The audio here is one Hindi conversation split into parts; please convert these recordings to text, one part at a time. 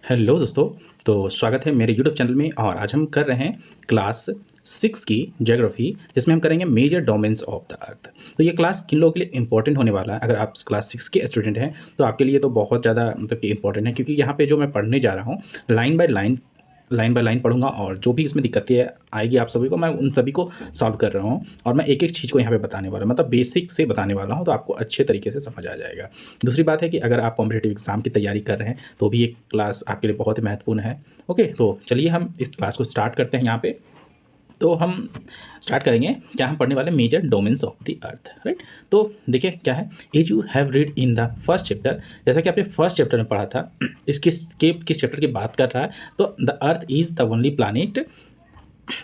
हेलो दोस्तों। तो स्वागत है मेरे यूट्यूब चैनल में और आज हम कर रहे हैं क्लास 6 की ज्योग्राफी, जिसमें हम करेंगे major domains of the earth. तो ये क्लास किन लोगों के लिए इंपॉर्टेंट होने वाला है? अगर आप क्लास 6 के स्टूडेंट हैं तो आपके लिए तो बहुत ज़्यादा मतलब कि इंपॉर्टेंट है, क्योंकि यहाँ पे जो मैं पढ़ने जा रहा हूँ लाइन बाय लाइन पढ़ूंगा और जो भी इसमें दिक्कतें आएगी आप सभी को, मैं उन सभी को सॉल्व कर रहा हूँ और मैं एक एक चीज़ को यहाँ पे बताने वाला हूँ, मतलब बेसिक से बताने वाला हूँ, तो आपको अच्छे तरीके से समझ आ जाएगा। दूसरी बात है कि अगर आप कॉम्पिटेटिव एग्जाम की तैयारी कर रहे हैं तो भी एक क्लास आपके लिए बहुत ही महत्वपूर्ण है। ओके, तो चलिए हम इस क्लास को स्टार्ट करते हैं। यहाँ पे तो हम स्टार्ट करेंगे क्या हम पढ़ने वाले major domains of the earth, right. तो देखिए क्या है, as you have read in the first chapter, जैसा कि आपने फर्स्ट चैप्टर में पढ़ा था, इसके किस चैप्टर की बात कर रहा है, तो the earth is the only planet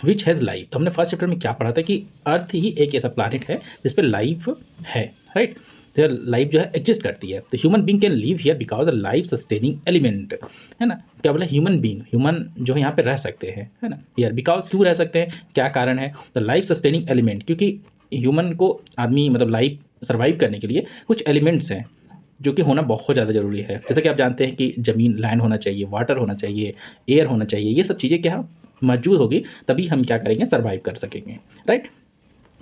which has life. तो हमने फर्स्ट चैप्टर में क्या पढ़ा था कि अर्थ ही एक ऐसा प्लानिट है जिस पर लाइफ है, राइट। तो लाइफ जो है एग्जिस्ट करती है। तो human being can live here because a life sustaining element, है ना। क्या बोला, ह्यूमन बींग, ह्यूमन जो है यहाँ पे रह सकते हैं, है ना। यार बिकॉज क्यों रह सकते हैं, क्या कारण है, तो लाइफ सस्टेनिंग एलिमेंट, क्योंकि ह्यूमन को आदमी मतलब लाइफ सर्वाइव करने के लिए कुछ एलिमेंट्स हैं जो कि होना बहुत ज़्यादा ज़रूरी है। जैसे कि आप जानते हैं कि ज़मीन, लैंड होना चाहिए, वाटर होना चाहिए, एयर होना चाहिए, ये सब चीज़ें क्या मौजूद होगी तभी हम क्या करेंगे, सर्वाइव कर सकेंगे, राइट।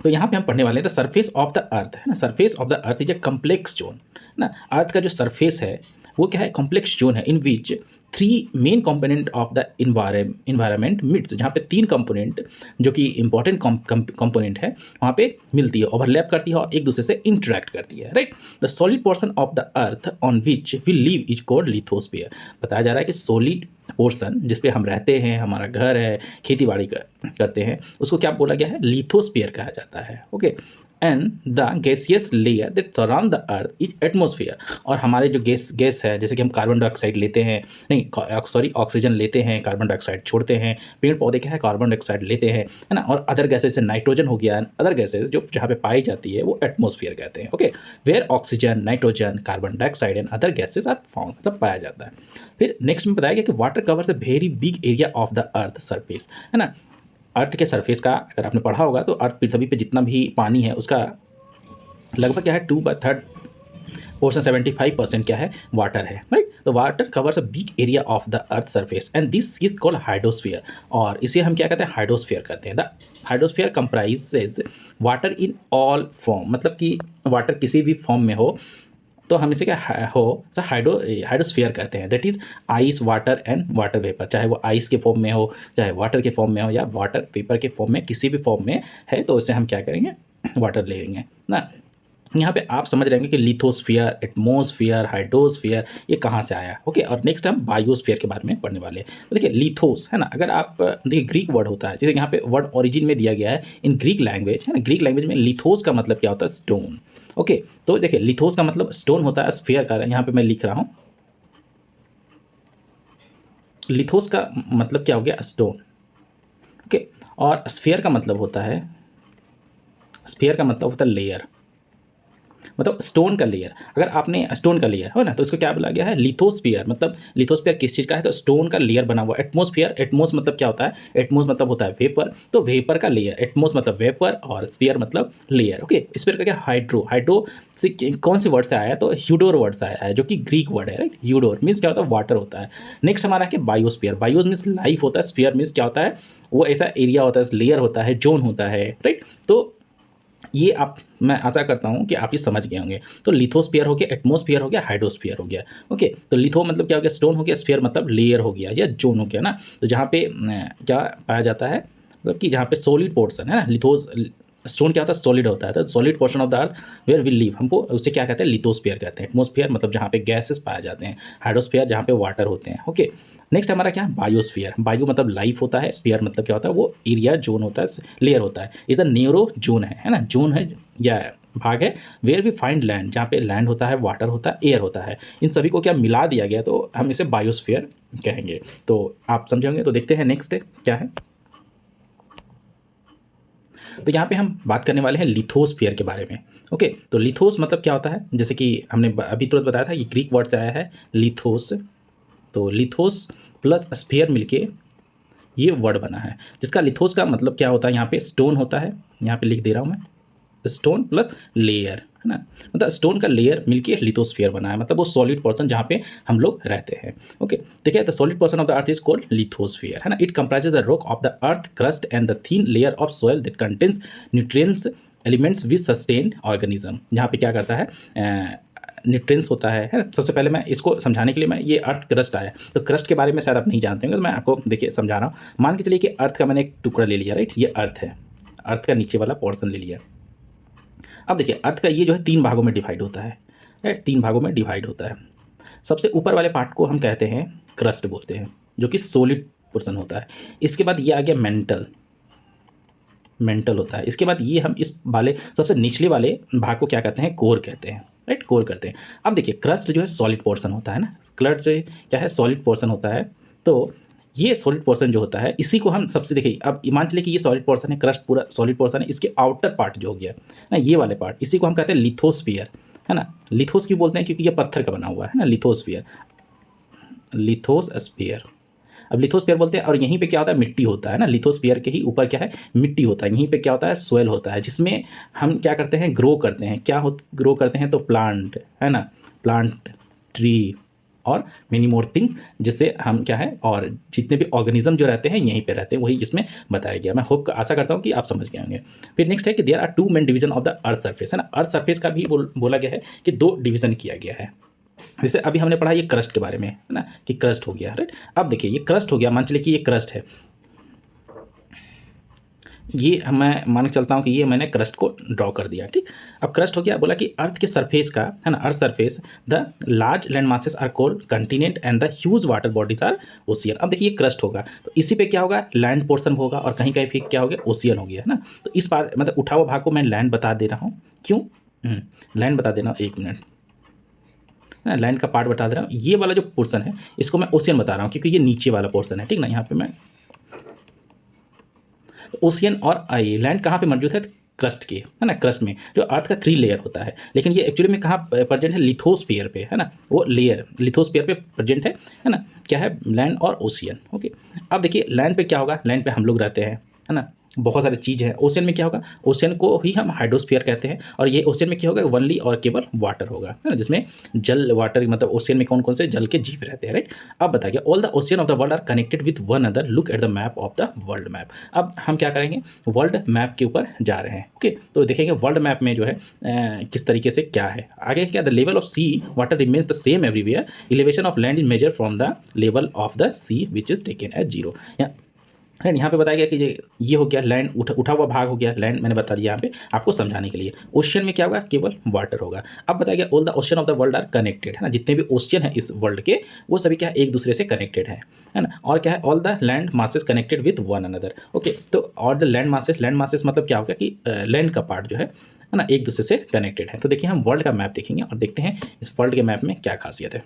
तो यहाँ पे हम पढ़ने वाले हैं the surface of the earth, है ना। Surface of the earth is a complex zone, है ना। अर्थ का जो सरफेस है वो क्या है, कॉम्प्लेक्स जोन है, in which three main component of the environment meets, जहाँ पे तीन कंपोनेंट जो कि इंपॉर्टेंट कंपोनेंट है वहाँ पे मिलती है, ओवरलैप करती है और एक दूसरे से इंटरेक्ट करती है, right. The solid portion of the earth on which we live is called lithosphere. बताया जा रहा है कि सॉलिड पोर्शन जिस पे हम रहते हैं, हमारा घर है, खेती बाड़ी करते हैं, उसको क्या बोला गया है, लिथोस्फीयर कहा जाता है। Okay, and the gaseous layer that surround the earth is atmosphere. और हमारे जो गैस है, जैसे कि हम कार्बन डाइऑक्साइड लेते हैं, नहीं सॉरी ऑक्सीजन लेते हैं, कार्बन डाइऑक्साइड छोड़ते हैं, पेड़ पौधे क्या है कार्बन डाइऑक्साइड लेते हैं, है ना। और अदर गैसेज से नाइट्रोजन हो गया, अदर गैसेज जो जहाँ पे पाई जाती है वो एटमोसफियर कहते हैं। Okay, where oxygen, nitrogen, carbon dioxide and other gases are found, मतलब पाया जाता है। फिर नेक्स्ट में बताया गया कि water covers a very big area of the earth surface, है ना। अर्थ के सरफेस का अगर आपने पढ़ा होगा तो अर्थ पृथ्वी पे जितना भी पानी है उसका लगभग क्या है 2/3 पोर्शन 75% क्या है, वाटर है, राइट। तो water covers a big area of the earth surface and this is called hydrosphere. और इसे हम क्या कहते हैं, हाइड्रोस्फीयर कहते हैं। The hydrosphere comprises water in all form, मतलब कि वाटर किसी भी फॉर्म में हो तो हम इसे क्या हो हाइड्रोस्फीयर कहते हैं। That is ice, water and water vapour, चाहे वो आइस के फॉर्म में हो, चाहे वाटर के फॉर्म में हो, या वाटर वेपर के फॉर्म में, किसी भी फॉर्म में है तो इसे हम क्या करेंगे, वाटर ले लेंगे ना। यहाँ पे आप समझ रहे होंगे कि लिथोस्फीयर, एटमॉस्फेयर, हाइड्रोस्फीयर ये कहाँ से आया। ओके, और नेक्स्ट हम बायोस्फीयर के बारे में पढ़ने वाले हैं। तो देखिए लिथोस, है ना, अगर आप देखिए ग्रीक वर्ड होता है, जैसे यहाँ पे वर्ड ओरिजिन में दिया गया है इन ग्रीक लैंग्वेज, है ना। ग्रीक लैंग्वेज में लिथोस का मतलब क्या होता है, स्टोन। ओके, तो देखिए लिथोस का मतलब स्टोन होता है, स्फीयर का यहाँ पे मैं लिख रहा हूँ, लिथोस का मतलब क्या हो गया, स्टोन। ओके, और स्फीयर का मतलब होता है, स्फीयर का मतलब होता है लेयर, मतलब स्टोन का लेयर। अगर आपने स्टोन का लेयर हो ना तो इसको क्या बोला गया है, लिथोस्फीयर। मतलब लिथोस्फीयर किस चीज़ का है, तो स्टोन का लेयर बना हुआ। एटमॉस्फेयर, एटमॉस मतलब क्या होता है, एटमॉस मतलब होता है वेपर, तो वेपर का लेयर, एटमॉस मतलब वेपर और स्फीयर मतलब लेयर। ओके, स्फीयर का क्या, हाइड्रो, हाइड्रो से कौन से वर्ड से आया है, तो ह्यूडोर वर्ड से आया है, जो कि ग्रीक वर्ड है, राइट। ह्यूडोर मीन्स क्या होता है, वाटर होता है। नेक्स्ट हमारा क्या, बायोस्फीयर, बायोस मीन्स लाइफ होता है, स्फीयर मीन्स क्या होता है, वो ऐसा एरिया होता है, लेयर होता है, जोन होता है, राइट। तो ये आप, मैं आशा करता हूँ कि आप ये समझ गए होंगे। तो लिथोस्फीयर हो गया, एटमॉस्फेयर हो गया, हाइड्रोस्फीयर हो गया। ओके, तो लिथो मतलब क्या हो गया, स्टोन हो गया, स्फीयर मतलब लेयर हो गया या जोन हो गया ना। तो जहाँ पे क्या पाया जाता है, मतलब कि जहाँ पे सॉलिड पोर्शन है ना, लिथोस स्टोन क्या होता है, सॉलिड होता है। तो solid portion of the earth where will live, हमको उसे क्या कहते हैं, लिथोस्फीयर कहते हैं। एटमॉस्फेयर मतलब जहाँ पे गैसेस पाए जाते हैं, हाइड्रोस्फीयर जहाँ पे वाटर होते हैं। ओके, नेक्स्ट हमारा क्या, बायोस्फीयर। बायो मतलब लाइफ होता है, स्फीयर मतलब क्या होता है, वो एरिया, जोन होता है, लेयर होता है। इस द न्यूरो जोन है ना, जोन है या भाग है, वेयर वी फाइंड लैंड, जहाँ पे लैंड होता है, वाटर होता है, एयर होता है, इन सभी को क्या मिला दिया गया तो हम इसे बायोस्फीयर कहेंगे। तो आप समझेंगे। तो देखते हैं नेक्स्ट क्या है। तो यहाँ पे हम बात करने वाले हैं लिथोस्फीयर के बारे में। ओके, तो लिथोस मतलब क्या होता है, जैसे कि हमने अभी तुरंत बताया था, ये ग्रीक वर्ड से आया है लिथोस। तो लिथोस प्लस स्फीयर मिलके ये वर्ड बना है, जिसका लिथोस का मतलब क्या होता है, यहाँ पे स्टोन होता है, यहाँ पे लिख दे रहा हूँ मैं, स्टोन प्लस लेयर, है ना, मतलब स्टोन का लेयर मिलके लिथोस्फीयर बना है, मतलब वो सॉलिड पोर्शन जहाँ पे हम लोग रहते हैं। ओके, देखिए the solid portion of the earth is called lithosphere, है ना। It comprises the rock of the earth crust and the thin layer of soil that contains nutrients elements which sustain organism. जहाँ पे क्या करता है, न्यूट्रिएंट्स होता है। सबसे पहले मैं इसको समझाने के लिए मैं ये अर्थ क्रस्ट आया, तो क्रस्ट के बारे में शायद आप नहीं जानते होंगे, तो मैं आपको देखिए समझा रहा हूँ। मान के चलिए कि अर्थ का मैंने एक टुकड़ा ले लिया, राइट, ये अर्थ है, अर्थ का नीचे वाला पोर्शन ले लिया। अब देखिए अर्थ का ये जो है 3 भागों में डिवाइड होता है, राइट, 3 भागों में डिवाइड होता है। सबसे ऊपर वाले पार्ट को हम कहते हैं क्रस्ट बोलते हैं, जो कि सॉलिड पोर्शन होता है। इसके बाद ये आ गया मेंटल, मेंटल होता है। इसके बाद ये हम इस वाले सबसे निचले वाले भाग को क्या कहते हैं, कोर कहते हैं, राइट, कोर करते हैं। अब देखिए क्रस्ट जो है सॉलिड पोर्शन होता है ना, क्रस्ट जो क्या है, सॉलिड पोर्शन होता है। तो ये सॉलिड पोर्शन जो होता है इसी को हम सबसे देखिए, अब मान चलिए कि ये सॉलिड पोर्शन है, क्रस्ट पूरा सॉलिड पोर्शन है, इसके आउटर पार्ट जो हो गया ना, ये वाले पार्ट, इसी को हम कहते हैं लिथोस्फीयर, है ना। लिथोस क्यों बोलते हैं, क्योंकि ये पत्थर का बना हुआ है ना, लिथोस्फीयर, लिथोस्फीयर। अब लिथोस्फीयर बोलते हैं, और यहीं पे क्या होता है, मिट्टी होता है ना, लिथोस्फीयर के ही ऊपर क्या है, मिट्टी होता है। यहीं पे क्या होता है, सोयल होता है, जिसमें हम क्या करते हैं, ग्रो करते हैं। क्या हो ग्रो करते हैं, तो प्लांट, है ना, प्लांट, ट्री और मेनी मोर थिंग्स, जिससे हम क्या है, और जितने भी ऑर्गेनिज्म जो रहते हैं यहीं पे रहते हैं, वही जिसमें बताया गया। मैं होप आशा करता हूँ कि आप समझ गए होंगे। फिर नेक्स्ट है कि there are 2 main division of the earth surface, है ना। अर्थ सर्फेस का भी बोला गया है कि 2 डिवीजन किया गया है। जैसे अभी हमने पढ़ा ये क्रस्ट के बारे में, है ना, कि क्रस्ट हो गया, राइट। अब देखिए ये क्रस्ट हो गया, मान चलिए कि ये क्रस्ट है, ये मैं मान के चलता हूँ कि ये मैंने क्रस्ट को ड्रॉ कर दिया, ठीक। अब क्रस्ट हो गया, बोला कि अर्थ के सरफेस का, है ना, earth surface the large land masses are called continent and the huge water bodies are ocean. अब देखिए ये क्रस्ट होगा, तो इसी पे क्या होगा, लैंड पोर्शन होगा, और कहीं कहीं फिर क्या हो गया, ओशियन हो गया, है ना। तो इस बार मतलब उठा हुआ भाग को मैं लैंड बता दे रहा हूँ, क्यों, लैंड बता देना, 1 मिनट, लैंड का पार्ट बता दे रहा हूँ। ये वाला जो पोर्शन है इसको मैं ओशियन बता रहा हूँ, क्योंकि ये नीचे वाला पोर्शन है, ठीक ना। यहाँ पे मैं ओशियन और आई लैंड कहाँ पे मौजूद है, क्रस्ट के, है ना, क्रस्ट में जो अर्थ का 3 लेयर होता है, लेकिन ये एक्चुअली में कहाँ प्रेजेंट है, लिथोस्फीयर पे, है ना, वो लेयर लिथोस्फीयर पे प्रेजेंट है ना। क्या है, लैंड और ओशियन। ओके, अब देखिए लैंड पे क्या होगा, लैंड पे हम लोग रहते हैं, है ना, बहुत सारी चीज़ है। ओशियन में क्या होगा, ओशियन को ही हम हाइड्रोस्फीयर कहते हैं, और ये ओशियन में क्या होगा, वनली और केवल वाटर होगा, है ना, जिसमें जल, वाटर, मतलब ओशियन में कौन कौन से जल के जीव रहते हैं, राइट। अब बताइए, all the ocean of the world are connected with one other, look at the map of the world map. अब हम क्या करेंगे, वर्ल्ड मैप के ऊपर जा रहे हैं। ओके, तो देखेंगे वर्ल्ड मैप में जो है किस तरीके से क्या है। आगे क्या, the level of sea water remains the same everywhere, elevation of land is major from the level of the sea which is taken as 0। है, यहाँ पे बताया गया कि ये हो गया लैंड, उठा हुआ भाग हो गया, लैंड मैंने बता दिया यहाँ पे आपको समझाने के लिए। ओशियन में क्या होगा, केवल वाटर होगा। अब बताया गया all the ocean of the world are connected, है ना, जितने भी ओशियन है इस वर्ल्ड के वो सभी क्या है, एक दूसरे से कनेक्टेड है ना। और क्या है, all the land masses connected with one another. Okay, तो और द लैंड मासेस मतलब क्या होगा कि लैंड का पार्ट जो है ना, एक दूसरे से कनेक्टेड है। तो देखिए हम वर्ल्ड का मैप देखेंगे और देखते हैं इस वर्ल्ड के मैप में क्या खासियत है।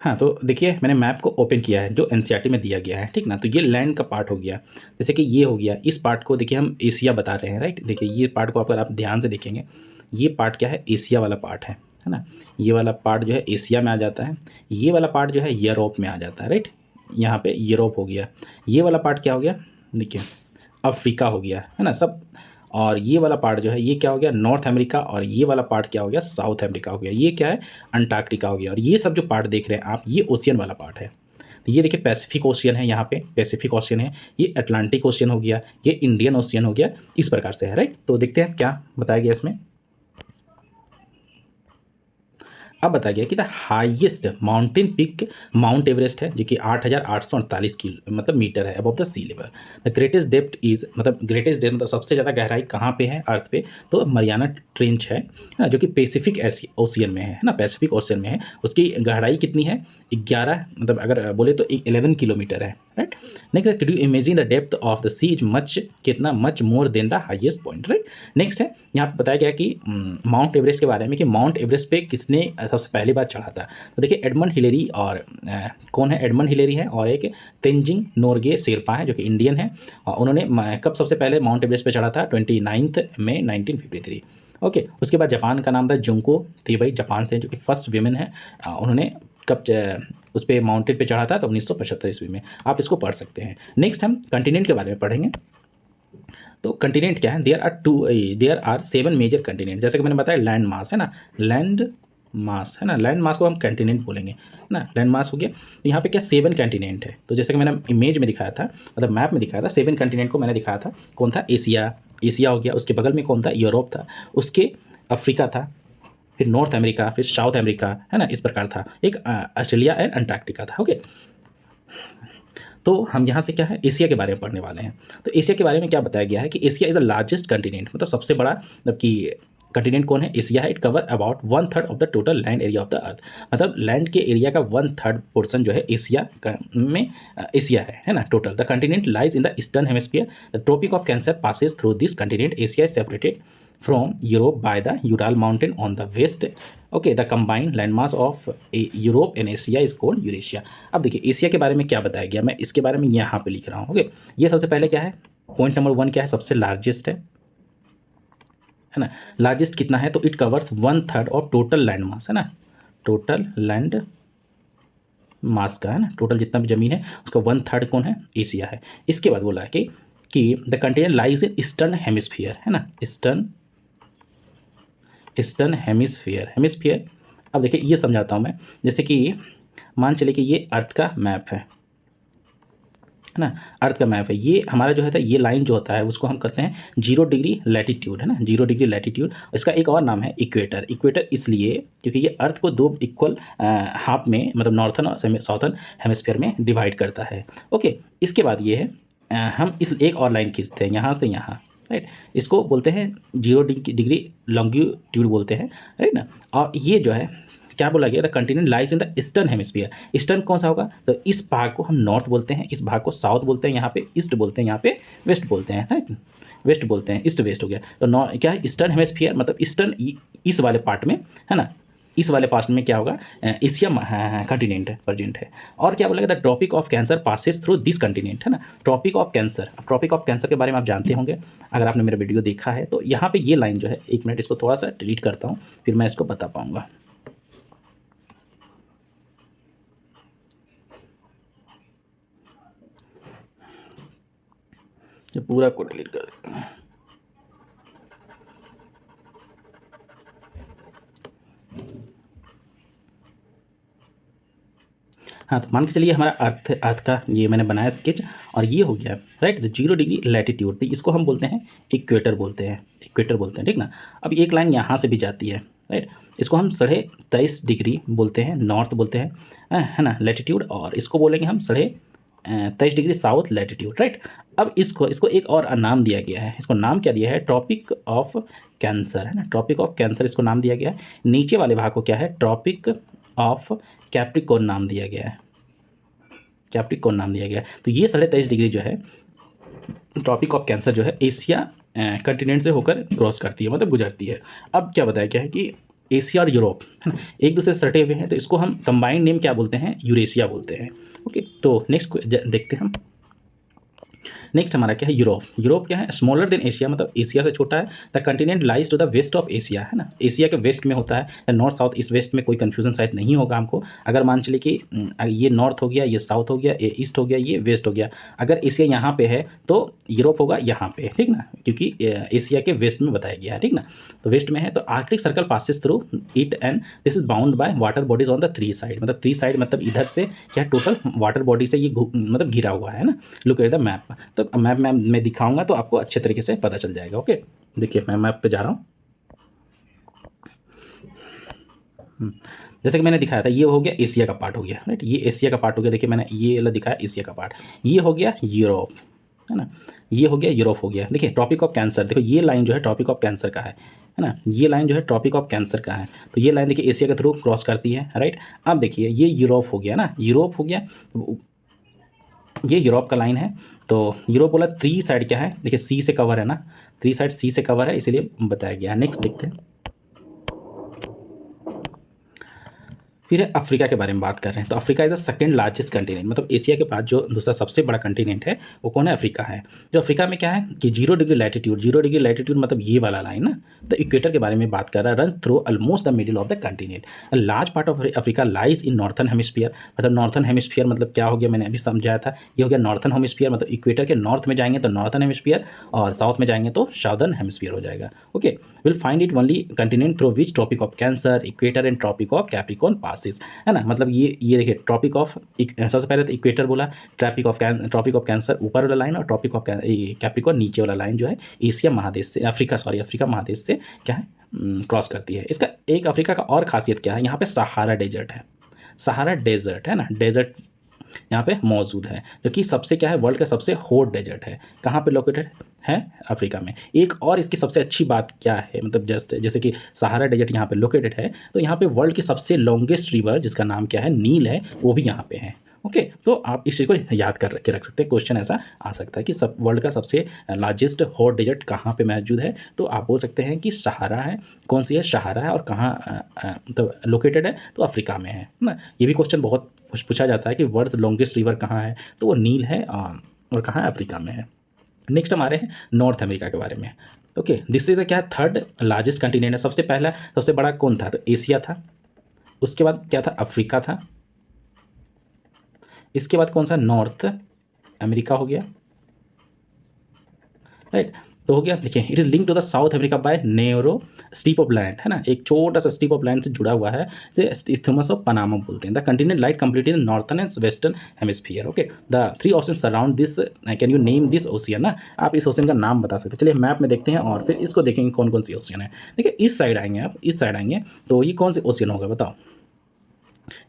हाँ, तो देखिए मैंने मैप को ओपन किया है जो एनसीईआरटी में दिया गया है, ठीक ना। तो ये लैंड का पार्ट हो गया, जैसे कि ये हो गया, इस पार्ट को देखिए हम एशिया बता रहे हैं, राइट। देखिए ये पार्ट को अगर आप ध्यान से देखेंगे, ये पार्ट क्या है, एशिया वाला पार्ट है ना। ये वाला पार्ट जो है एशिया में आ जाता है, ये वाला पार्ट जो है यूरोप में आ जाता है, राइट। यहाँ पे यूरोप हो गया, ये वाला पार्ट क्या हो गया, देखिए अफ्रीका हो गया, है ना सब। और ये वाला पार्ट जो है ये क्या हो गया, नॉर्थ अमेरिका, और ये वाला पार्ट क्या हो गया, साउथ अमेरिका हो गया। ये क्या है, अंटार्कटिका हो गया। और ये सब जो पार्ट देख रहे हैं आप, ये ओशियन वाला पार्ट है। तो ये देखिए पैसिफिक ओशियन है, यहाँ पे पैसिफिक ओशियन है, ये अटलांटिक ओशियन हो गया, ये इंडियन ओशियन हो गया, इस प्रकार से है, राइट। तो देखते हैं क्या बताया गया इसमें। अब बताया गया कि the highest mountain peak Mount Everest है, जो कि 8,848 मतलब मीटर है above the sea level. The greatest depth is, मतलब ग्रेटेस्ट डेप्थ मतलब सबसे ज़्यादा गहराई कहाँ पे है अर्थ पे, तो मरियाना ट्रेंच है ना, जो कि पैसिफिक ओशियन में है ना, पैसिफिक ओशियन में है। उसकी गहराई कितनी है, 11, मतलब अगर बोले तो 11 किलोमीटर है, right. Next, can you imagine the depth of the sea is much, कितना, much more than the highest point, right. Next है, यहाँ पे बताया गया कि माउंट एवरेस्ट के बारे में, कि माउंट एवरेस्ट पे किसने सबसे पहली बार चढ़ा था। तो देखिए एडमंड हिलेरी, और कौन है, एडमंड हिलेरी है, और एक तेंजिंग नोरगे शेरपा है जो कि इंडियन है। और उन्होंने कब सबसे पहले माउंट एवरेस्ट पे चढ़ा था, 29 मई 1953। ओके, उसके बाद जापान का नाम था जुंको तेबई, जापान से, जो कि फर्स्ट वीमेन है। उन्होंने कब उस पर माउंटेन पे चढ़ा था, तो 1975 ईस्वी में। आप इसको पढ़ सकते हैं। नेक्स्ट हम कंटिनेंट के बारे में पढ़ेंगे। तो कंटिनेंट क्या है, देयर आर 7 मेजर कंटिनेंट, जैसे कि मैंने बताया लैंड मास है ना, लैंड मास है ना, लैंड मास को हम कंटिनेंट बोलेंगे है ना, लैंड मास हो गया। तो यहाँ पे क्या 7 कंटिनेंट है, तो जैसे कि मैंने इमेज में दिखाया था, मतलब मैप में दिखाया था, 7 कंटिनेंट को मैंने दिखाया था। कौन था, एशिया, एशिया हो गया, उसके बगल में कौन था, यूरोप था, उसके अफ्रीका था, फिर नॉर्थ अमेरिका, फिर साउथ अमेरिका है ना, इस प्रकार था, एक ऑस्ट्रेलिया एंड अंटार्कटिका था। ओके, तो हम यहाँ से क्या है, एशिया के बारे में पढ़ने वाले हैं। तो एशिया के बारे में क्या बताया गया है कि Asia is the largest continent, मतलब सबसे बड़ा, मतलब कि कंटिनेंट कौन है, एशिया है। It cover about 1/3 of the total land area of the अर्थ, मतलब लैंड के एरिया का 1/3 पोर्सन जो है एशिया में एशिया है ना total. The continent lies in the eastern hemisphere, the tropic of Cancer passes through this continent, Asia is separated from Europe by the Ural mountain on the west. Okay, the combined landmass of Europe and Asia is called Eurasia. अब देखिए एशिया के बारे में क्या बताया गया, मैं इसके बारे में यहाँ पे लिख रहा हूँ। ओके, ये सबसे पहले क्या है, पॉइंट नंबर 1 क्या है, सबसे लार्जेस्ट है ना, लार्जेस्ट कितना है, तो it covers 1/3 of total land mass है ना, टोटल लैंड मास का है ना, टोटल जितना भी जमीन है उसका 1/3 कौन है, एशिया है। इसके बाद बोला कि the continent lies in eastern hemisphere है ना, ईस्टर्न हेमिस्फीयर। अब देखिए ये समझाता हूँ मैं, जैसे कि मान चले कि ये अर्थ का मैप है ना, अर्थ का मैप है, ये हमारा जो है ये लाइन जो होता है उसको हम कहते हैं 0 डिग्री लैटिट्यूड है ना, 0 डिग्री लैटिट्यूड। इसका एक और नाम है इक्वेटर। इक्वेटर इसलिए क्योंकि ये अर्थ को 2 इक्वल हाफ में, मतलब नॉर्थन और साउथर्न हेमिस्फीयर में डिवाइड करता है। ओके, इसके बाद ये है हम इस एक और लाइन खींचते हैं यहाँ से यहाँ, राइट, इसको बोलते हैं 0 डिग्री लॉन्गिट्यूड बोलते हैं, राइट ना। और ये जो है क्या बोला गया, the continent lies in the eastern hemisphere. Eastern कौन सा होगा, तो इस भाग को हम नॉर्थ बोलते हैं, इस भाग को साउथ बोलते हैं, यहाँ पे ईस्ट बोलते हैं, यहाँ पे वेस्ट बोलते हैं, राइट, वेस्ट बोलते हैं, ईस्ट वेस्ट हो गया। तो क्या है, ईस्टर्न हेमिस्फीयर मतलब ईस्टर्न, इस वाले पार्ट में है ना, इस वाले पार्ट में क्या होगा, एशिया कंटिनेंट है, प्रेजेंट है। और क्या बोलेगा, the tropic of Cancer passes through this continent है ना, ट्रॉपिक ऑफ कैंसर। अब ट्रॉपिक ऑफ कैंसर के बारे में आप जानते होंगे अगर आपने मेरा वीडियो देखा है, तो यहाँ पे ये लाइन जो है, 1 मिनट इसको थोड़ा सा डिलीट करता हूँ, फिर मैं इसको बता पाऊँगा। ये पूरा को डिलीट कर देता हूँ। हाँ, तो मान के चलिए हमारा अर्थ का ये मैंने बनाया स्केच, और ये हो गया राइट, 0 डिग्री लैटिट्यूड, तो इसको हम बोलते हैं इक्वेटर बोलते हैं, ठीक ना। अब एक लाइन यहाँ से भी जाती है, राइट, इसको हम 23.5 डिग्री बोलते हैं, नॉर्थ बोलते हैं है ना, लैटिट्यूड, और इसको बोलेंगे हम 23.5 डिग्री साउथ लैटिट्यूड, राइट। अब इसको एक और नाम दिया गया है, इसको नाम क्या दिया है, ट्रॉपिक ऑफ कैंसर है ना, ट्रॉपिक ऑफ कैंसर इसको नाम दिया गया है। नीचे वाले भाग को क्या है, ट्रॉपिक ऑफ कैप्रिकॉर्न नाम दिया गया है, कैप्रिकॉर्न नाम दिया गया है। तो ये 23.5 डिग्री जो है ट्रॉपिक ऑफ कैंसर जो है एशिया कंटिनेंट से होकर क्रॉस करती है, मतलब गुजरती है। अब क्या बताया गया है कि एशिया और यूरोप है ना, एक दूसरे से सटे हुए हैं, तो इसको हम कंबाइंड नेम क्या बोलते हैं, यूरेशिया बोलते हैं। ओके, तो नेक्स्ट देखते हैं हम। नेक्स्ट हमारा क्या है, यूरोप। यूरोप क्या है, स्मॉलर देन एशिया, मतलब एशिया से छोटा है। The continent lies to the west of Asia है ना, एशिया के वेस्ट में होता है, नॉर्थ साउथ ईस्ट वेस्ट में कोई कंफ्यूजन शायद नहीं होगा हमको। अगर मान चलिए कि ये नॉर्थ हो गया, ये साउथ हो गया, ये ईस्ट हो गया, ये वेस्ट हो गया, अगर एशिया यहाँ पे है तो यूरोप होगा यहाँ पे, ठीक ना, क्योंकि एशिया के वेस्ट में बताया गया है, ठीक ना, तो वेस्ट में है। तो Arctic circle passes through it and this is bound by water bodies on the 3 side, मतलब 3 साइड मतलब इधर से क्या टोटल वाटर बॉडी से ये मतलब घिरा हुआ है ना। लुक एट द मैप, तो मैप में दिखाऊंगा तो आपको अच्छे तरीके से पता चल जाएगा। ओके, देखिए मैं मैप पे जा रहा हूँ। जैसे कि मैंने दिखाया था, ये हो गया एशिया का पार्ट हो गया, राइट, ये एशिया का पार्ट हो गया। देखिए मैंने ये वाला दिखाया एशिया का पार्ट, ये हो गया यूरोप है ना, ये हो गया यूरोप हो गया। देखिए ट्रॉपिक ऑफ कैंसर, देखो ये लाइन जो है ट्रॉपिक ऑफ कैंसर का है ना, ये लाइन जो है ट्रॉपिक ऑफ कैंसर का है। तो ये लाइन देखिए एशिया के थ्रू क्रॉस करती है, राइट। अब देखिए ये यूरोप हो गया ना, यूरोप हो गया, ये यूरोप का लाइन है। तो यूरोप बोला 3 साइड क्या है, देखिए सी से कवर है ना, 3 साइड सी से कवर है, इसीलिए बताया गया है। नेक्स्ट देखते हैं। फिर अफ्रीका के बारे में बात कर रहे हैं। तो Africa is the second largest continent, मतलब एशिया के बाद जो दूसरा सबसे बड़ा कंटिनेंट है वो कौन है? अफ्रीका है। जो अफ्रीका में क्या है कि 0 डिग्री लैटिट्यूड मतलब ये वाला लाइन ना, द इक्वेटर के बारे में बात कर रहा है, run through almost the middle of the continent. Large part of Africa lies in northern hemisphere. मतलब नॉर्थन हेमिस्फीयर मतलब क्या हो गया, मैंने अभी समझाया था, ये हो गया नॉर्थन हेमिस्फीयर, मतलब इक्वेटर के नॉर्थ में जाएंगे तो नॉर्थन हेमिस्फीयर और साउथ में जाएंगे तो साउदर्न हेमिस्फीयर हो जाएगा। Okay, will find it only continent through which Tropic of Cancer, equator and Tropic of Capricorn passes, है ना। मतलब ये देखिए ट्रॉपिक ऑफ, सबसे पहले तो इक्वेटर बोला, ट्रॉपिक ऑफ कैंसर ऊपर वाला लाइन और ट्रॉपिक ऑफ कैप्रिकॉर्न नीचे वाला लाइन जो है एशिया महादेश से, अफ्रीका महादेश से क्या है क्रॉस करती है। इसका एक अफ्रीका का और खासियत क्या है, यहाँ पे सहारा डेजर्ट है, सहारा डेजर्ट है ना, डेजर्ट यहाँ पे मौजूद है, जो कि सबसे क्या है वर्ल्ड का सबसे हॉट डेजर्ट है। कहाँ पे लोकेटेड है? अफ्रीका में। एक और इसकी सबसे अच्छी बात क्या है, मतलब जैसे कि सहारा डेजर्ट यहाँ पे लोकेटेड है, तो यहाँ पे वर्ल्ड की सबसे लॉन्गेस्ट रिवर जिसका नाम क्या है, नील है, वो भी यहाँ पे है। ओके, तो आप इस चीज़ को याद कर के रख सकते हैं, क्वेश्चन ऐसा आ सकता है कि सब वर्ल्ड का सबसे लार्जेस्ट हॉट डेजर्ट कहाँ पे मौजूद है, तो आप बोल सकते हैं कि सहारा है। कौन सी है? सहारा है। और कहाँ मतलब लोकेटेड है? तो अफ्रीका में है ना। ये भी क्वेश्चन बहुत पूछा जाता है कि वर्ल्ड लॉन्गेस्ट रिवर कहाँ है, तो वो नील है और कहाँ है? अफ्रीका में है। नेक्स्ट हमारे हैं नॉर्थ अमेरिका के बारे में। ओके, दिस इज क्या है? थर्ड लार्जेस्ट कंटिनेंट है। सबसे बड़ा कौन था? तो एशिया था। उसके बाद क्या था? अफ्रीका था। इसके बाद कौन सा? नॉर्थ अमेरिका हो गया, राइट। तो हो गया, देखिए it is link to the South America by narrow strip of land, है ना, एक छोटा सा स्ट्रिप ऑफ लैंड से जुड़ा हुआ है, इसे इस्थमस ऑफ पनामा बोलते हैं। The continent light completely in northern and western hemisphere. Okay, the three ocean surround this, can you name this ocean ना, आप इस ओशन का नाम बता सकते हैं। चलिए मैप में देखते हैं और फिर इसको देखेंगे कौन कौन सी ओशियन है। देखिए इस साइड आएंगे आप, इस साइड आएंगे तो ये कौन सी ओशियन होगा बताओ?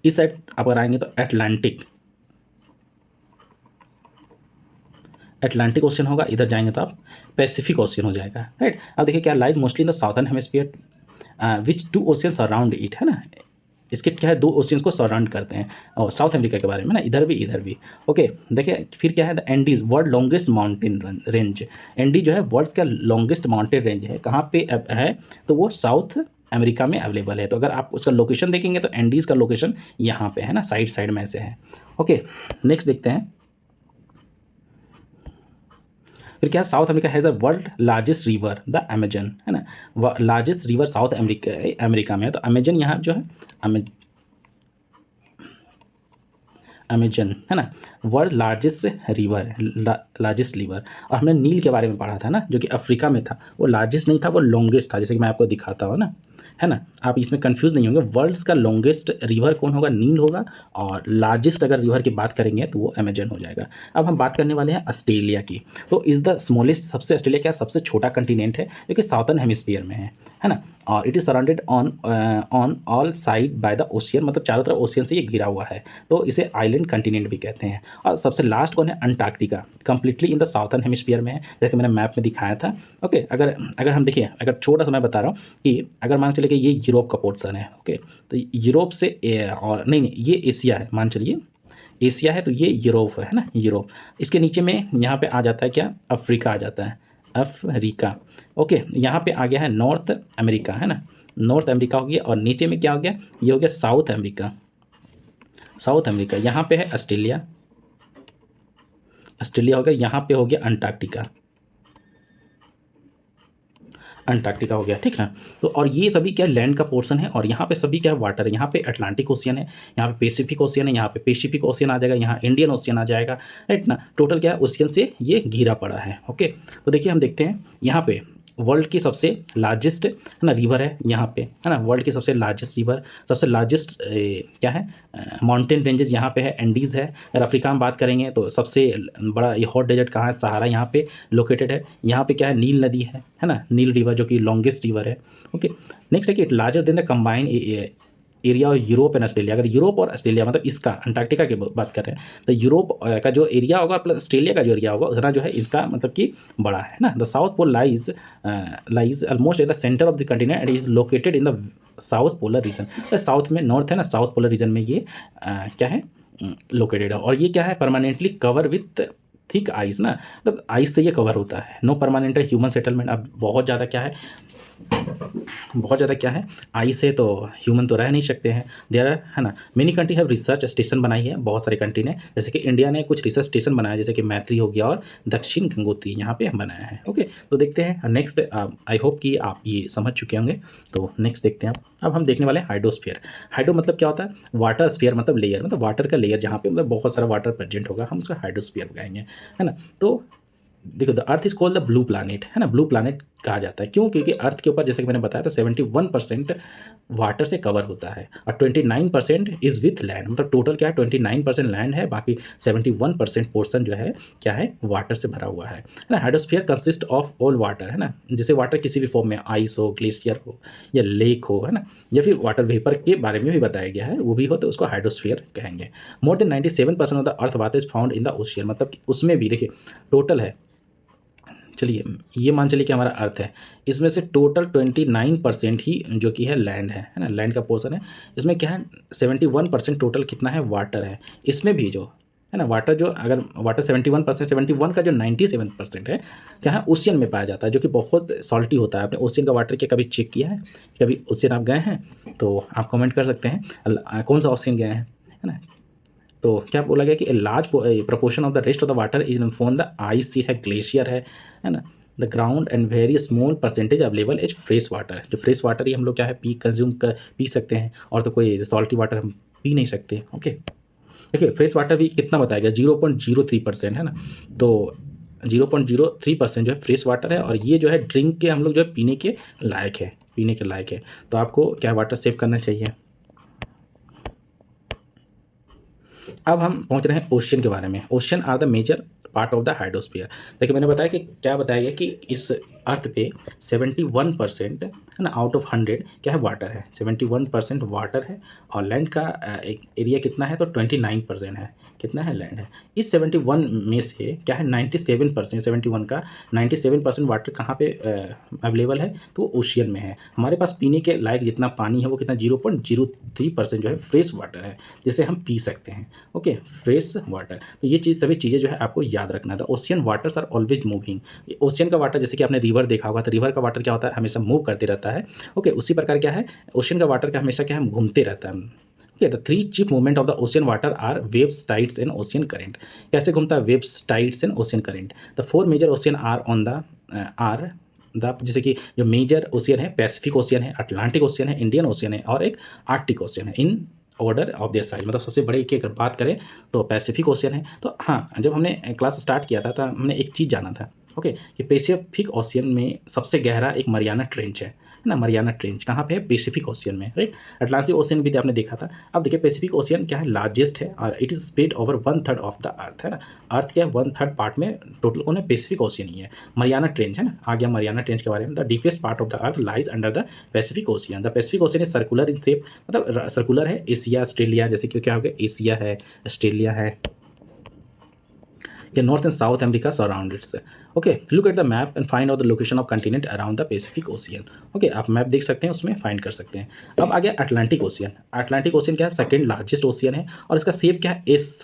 इस साइड आप अगर आएंगे तो अटलांटिक ओशन होगा, इधर जाएंगे तो आप पैसिफिक ओशन हो जाएगा, राइट। अब देखिए क्या lies mostly in the southern hemisphere which two oceans around it, है ना। इसके क्या है? दो ओशियंस को सराउंड करते हैं। और साउथ अमेरिका के बारे में ना, इधर भी। ओके, देखिए फिर क्या है? The Andes world longest mountain range. Andy जो है वर्ल्ड का लॉन्गेस्ट माउंटेन रेंज है, कहाँ पे है? तो वो साउथ अमेरिका में अवेलेबल है। तो अगर आप उसका लोकेशन देखेंगे तो एंडीज़ का लोकेशन यहाँ पे है ना, साइड में से है। ओके, नेक्स्ट देखते हैं। फिर क्या? South America has a world largest river the Amazon, है ना। लार्जेस्ट रिवर साउथ अमेरिका में है, तो अमेजन यहाँ जो है अमेजन, है ना, वर्ल्ड लार्जेस्ट रिवर है, लार्जेस्ट रिवर। और हमने नील के बारे में पढ़ा था ना, जो कि अफ्रीका में था, वो लार्जेस्ट नहीं था, वो लॉन्गेस्ट था, जैसे कि मैं आपको दिखाता हूँ ना, है ना। आप इसमें कंफ्यूज नहीं होंगे, वर्ल्ड्स का लॉन्गेस्ट रिवर कौन होगा? नील होगा। और लार्जेस्ट अगर रिवर की बात करेंगे तो वो अमेजन हो जाएगा। अब हम बात करने वाले हैं ऑस्ट्रेलिया की। तो इज़ द स्मॉलेस्ट, सबसे ऑस्ट्रेलिया क्या सबसे छोटा कंटिनेंट है, जो कि साउथर्न हेमिस्फीयर में है ना। और it is surrounded on all side by the ocean, मतलब चारों तरफ ओशियन से ये घिरा हुआ है, तो इसे आइलैंड कंटिनेंट भी कहते हैं। और सबसे लास्ट कौन है? Antarctica, completely in the southern hemisphere में है, जैसे मैंने मैप में दिखाया था। ओके, अगर हम देखिए, अगर छोटा सा मैं बता रहा हूँ कि अगर मान चलिए कि ये यूरोप का पोर्शन है, ओके, तो यूरोप से और नहीं, ये एशिया है, मान चलिए एशिया है, तो ये यूरोप है ना, यूरोप। इसके नीचे में यहाँ पे आ जाता है क्या? अफ्रीका आ जाता है, अफ्रीका। ओके, यहाँ पे आ गया है नॉर्थ अमेरिका, है ना, नॉर्थ अमेरिका हो गया। और नीचे में क्या हो गया? ये हो गया साउथ अमेरिका, साउथ अमेरिका। यहाँ पे है ऑस्ट्रेलिया, ऑस्ट्रेलिया हो गया। यहाँ पे हो गया अंटार्कटिका, अंटार्कटिका हो गया, ठीक ना। तो और ये सभी क्या लैंड का पोर्शन है, और यहाँ पे सभी क्या वाटर है। यहाँ पे अटलांटिक ओशियन है, यहाँ पे पैसिफिक ओशियन है, यहाँ पे पैसिफिक ओशियन आ जाएगा, यहाँ इंडियन ओशियन आ जाएगा, राइट ना। टोटल क्या है? ओशियन से ये घिरा पड़ा है। ओके, तो देखिए हम देखते हैं यहाँ पे वर्ल्ड की सबसे लार्जेस्ट, है ना, रिवर है यहाँ पे, है ना, वर्ल्ड की सबसे लार्जेस्ट रिवर, सबसे लार्जेस्ट क्या है? माउंटेन रेंजेस यहाँ पे है, एंडीज़ है। अगर अफ्रीका में बात करेंगे तो सबसे बड़ा ये हॉट डेजर्ट कहाँ है? सहारा यहाँ पे लोकेटेड है। यहाँ पे क्या है? नील नदी है ना, नील रिवर, जो कि लॉन्गेस्ट रिवर है। ओके, नेक्स्ट है कि it larger than the combine area of Europe and Australia. अगर यूरोप और ऑस्ट्रेलिया, मतलब इसका अंटार्कटिका की बात कर रहे हैं, तो यूरोप का जो एरिया होगा प्लस ऑस्ट्रेलिया का जो एरिया होगा, उतना जो है इसका मतलब कि बड़ा है ना। The South Pole lies almost at the centre of the continent and is located in the south polar region. तो साउथ में, नॉर्थ है ना, साउथ पोलर रीजन में ये क्या है? लोकेटेड है। और ये क्या है? Permanently cover with thick ice ना, मतलब आइस से ये कवर होता है। No permanent human settlement. अब बहुत ज़्यादा क्या है? बहुत ज़्यादा क्या है, आई से तो ह्यूमन तो रह नहीं सकते हैं। देयर आर, है ना, many country have research station बनाई है, बहुत सारे कंट्री ने, जैसे कि इंडिया ने कुछ रिसर्च स्टेशन बनाया, जैसे कि मैत्री हो गया और दक्षिण गंगोत्री यहाँ पे बनाया है। ओके, तो देखते हैं नेक्स्ट। आई होप कि आप ये समझ चुके होंगे। तो नेक्स्ट देखते हैं अब हम देखने वाले हैं हाइड्रोस्फीयर। हाइड्रो मतलब क्या होता है, वाटर स्फीयर मतलब लेयर, मतलब वाटर का लेयर जहाँ पे मतलब बहुत सारा वाटर प्रेजेंट होगा, हम उसका हाइड्रोस्फीयर कहेंगे, है ना। तो देखो, the earth is called the blue planet, है ना, ब्लू प्लानेट कहा जाता है। क्यों? क्योंकि अर्थ के ऊपर जैसे कि मैंने बताया था 71% वाटर से कवर होता है और 29% इज विथ लैंड, मतलब टोटल क्या है, 29% लैंड है, बाकी 71% पोर्सन जो है क्या है, वाटर से भरा हुआ है ना। Hydrosphere consist of all water, है ना, जैसे वाटर किसी भी फॉर्म में, आइस हो, ग्लेशियर हो या लेक हो, है ना, या फिर वाटर वेपर के बारे में भी बताया गया है, वो भी हो तो उसको हाइड्रोस्फीयर कहेंगे। More than 97% of the earth water is found in the ocean, मतलब कि उसमें भी देखिए टोटल है, चलिए ये मान चलिए कि हमारा अर्थ है, इसमें से टोटल 29% ही जो कि है लैंड है ना, लैंड का पोर्शन है। इसमें क्या है, 71% टोटल कितना है, वाटर है। इसमें भी जो है ना, वाटर जो, अगर वाटर 71%, 71 का जो 97% है क्या है, ओशियन में पाया जाता है, जो कि बहुत सॉल्टी होता है। आपने ओशियन का वाटर क्या कभी चेक किया है? कभी ओशियन आप गए हैं तो आप कमेंट कर सकते हैं, कौन सा ओशियन गए हैं, है ना। तो क्या बोला गया कि a large proportion of the rest of the water is from the ice sea है, ग्लेशियर है ना, the ground and very small percentage available as fresh water. जो फ्रेश वाटर ही हम लोग क्या है, पी सकते हैं, और तो कोई सॉल्टी वाटर हम पी नहीं सकते। ओके, देखिए फ्रेश वाटर भी कितना बताया गया, 0.03%, है ना। तो 0.03% जो है फ्रेश वाटर है, और ये जो है ड्रिंक के हम लोग जो है पीने के लायक है, पीने के लायक है। तो आपको क्या वाटर सेव करना चाहिए। अब हम पहुंच रहे हैं ओशियन के बारे में। Ocean are the major part of the hydrosphere. देखिए मैंने बताया कि क्या बताया गया कि इस अर्थ पे 71% है ना, आउट ऑफ 100 क्या है, वाटर है। 71% वाटर है, और लैंड का एक एरिया कितना है, तो 29% है, कितना है, लैंड है। इस 71 में से क्या है, 97%, 71 का 97% वाटर कहाँ पे अवेलेबल है, तो ओशियन में है। हमारे पास पीने के लायक जितना पानी है वो कितना, 0.03% जो है फ्रेश वाटर है, जिसे हम पी सकते हैं। Okay, fresh water. तो ये चीज़, सभी चीज़ें जो है आपको याद रखना था। Ocean waters are always moving. Ocean का वाटर, जैसे कि आपने रिवर देखा होगा, तो रिवर का वाटर क्या होता है, हमेशा मूव करते रहता है। ओके, उसी प्रकार क्या है, ओशियन का वाटर का हमेशा क्या है, घूमते रहता है। Okay, the three chief movement of the ocean water are waves, tides and ocean current. कैसे घूमता है, waves, tides and ocean current. The four major ocean are on the are the, जैसे कि जो मेजर ओशियन है, पैसिफिक ओशियन है, अटलांटिक ओशियन है, इंडियन ओशियन है, और एक आर्कटिक ओशियन है। In order of their size, मतलब सबसे बड़े की अगर बात करें तो पैसिफिक ओशियन है। तो हाँ, जब हमने क्लास स्टार्ट किया था तो हमने एक चीज़ जाना था, ओके, कि पैसिफिक ओशियन में सबसे गहरा एक मरियाना ट्रेंच है ना। मरियाना ट्रेंच कहाँ पे है, पैसिफिक ओशियन में, राइट। अटलांटिक ओशियन भी आपने देखा था। अब देखिए पैसिफिक ओशियन क्या है, लार्जेस्ट है, और it is spread over 1/3 of the earth, है ना। अर्थ क्या है, 1/3 पार्ट में टोटल कौन है, पैसिफिक ओशियन ही है। मरियाना ट्रेंच है ना, आ गया मरियाना ट्रेंच के बारे में। The deepest part of the earth lies under the Pacific ocean. The Pacific ocean is circular in shape, मतलब सर्कुलर है। एशिया, ऑस्ट्रेलिया, जैसे कि क्या हो गया, एशिया है, ऑस्ट्रेलिया है, या north and south America surround it's. Okay, look at the map and find out the location of continent around the Pacific ocean. Okay, आप मैप देख सकते हैं, उसमें फाइंड कर सकते हैं। अब आ गया अटलांटिक ओशियन। अटलांटिक ओशियन क्या है, सेकंड लार्जेस्ट ओशियन है, और इसका शेप क्या है, एस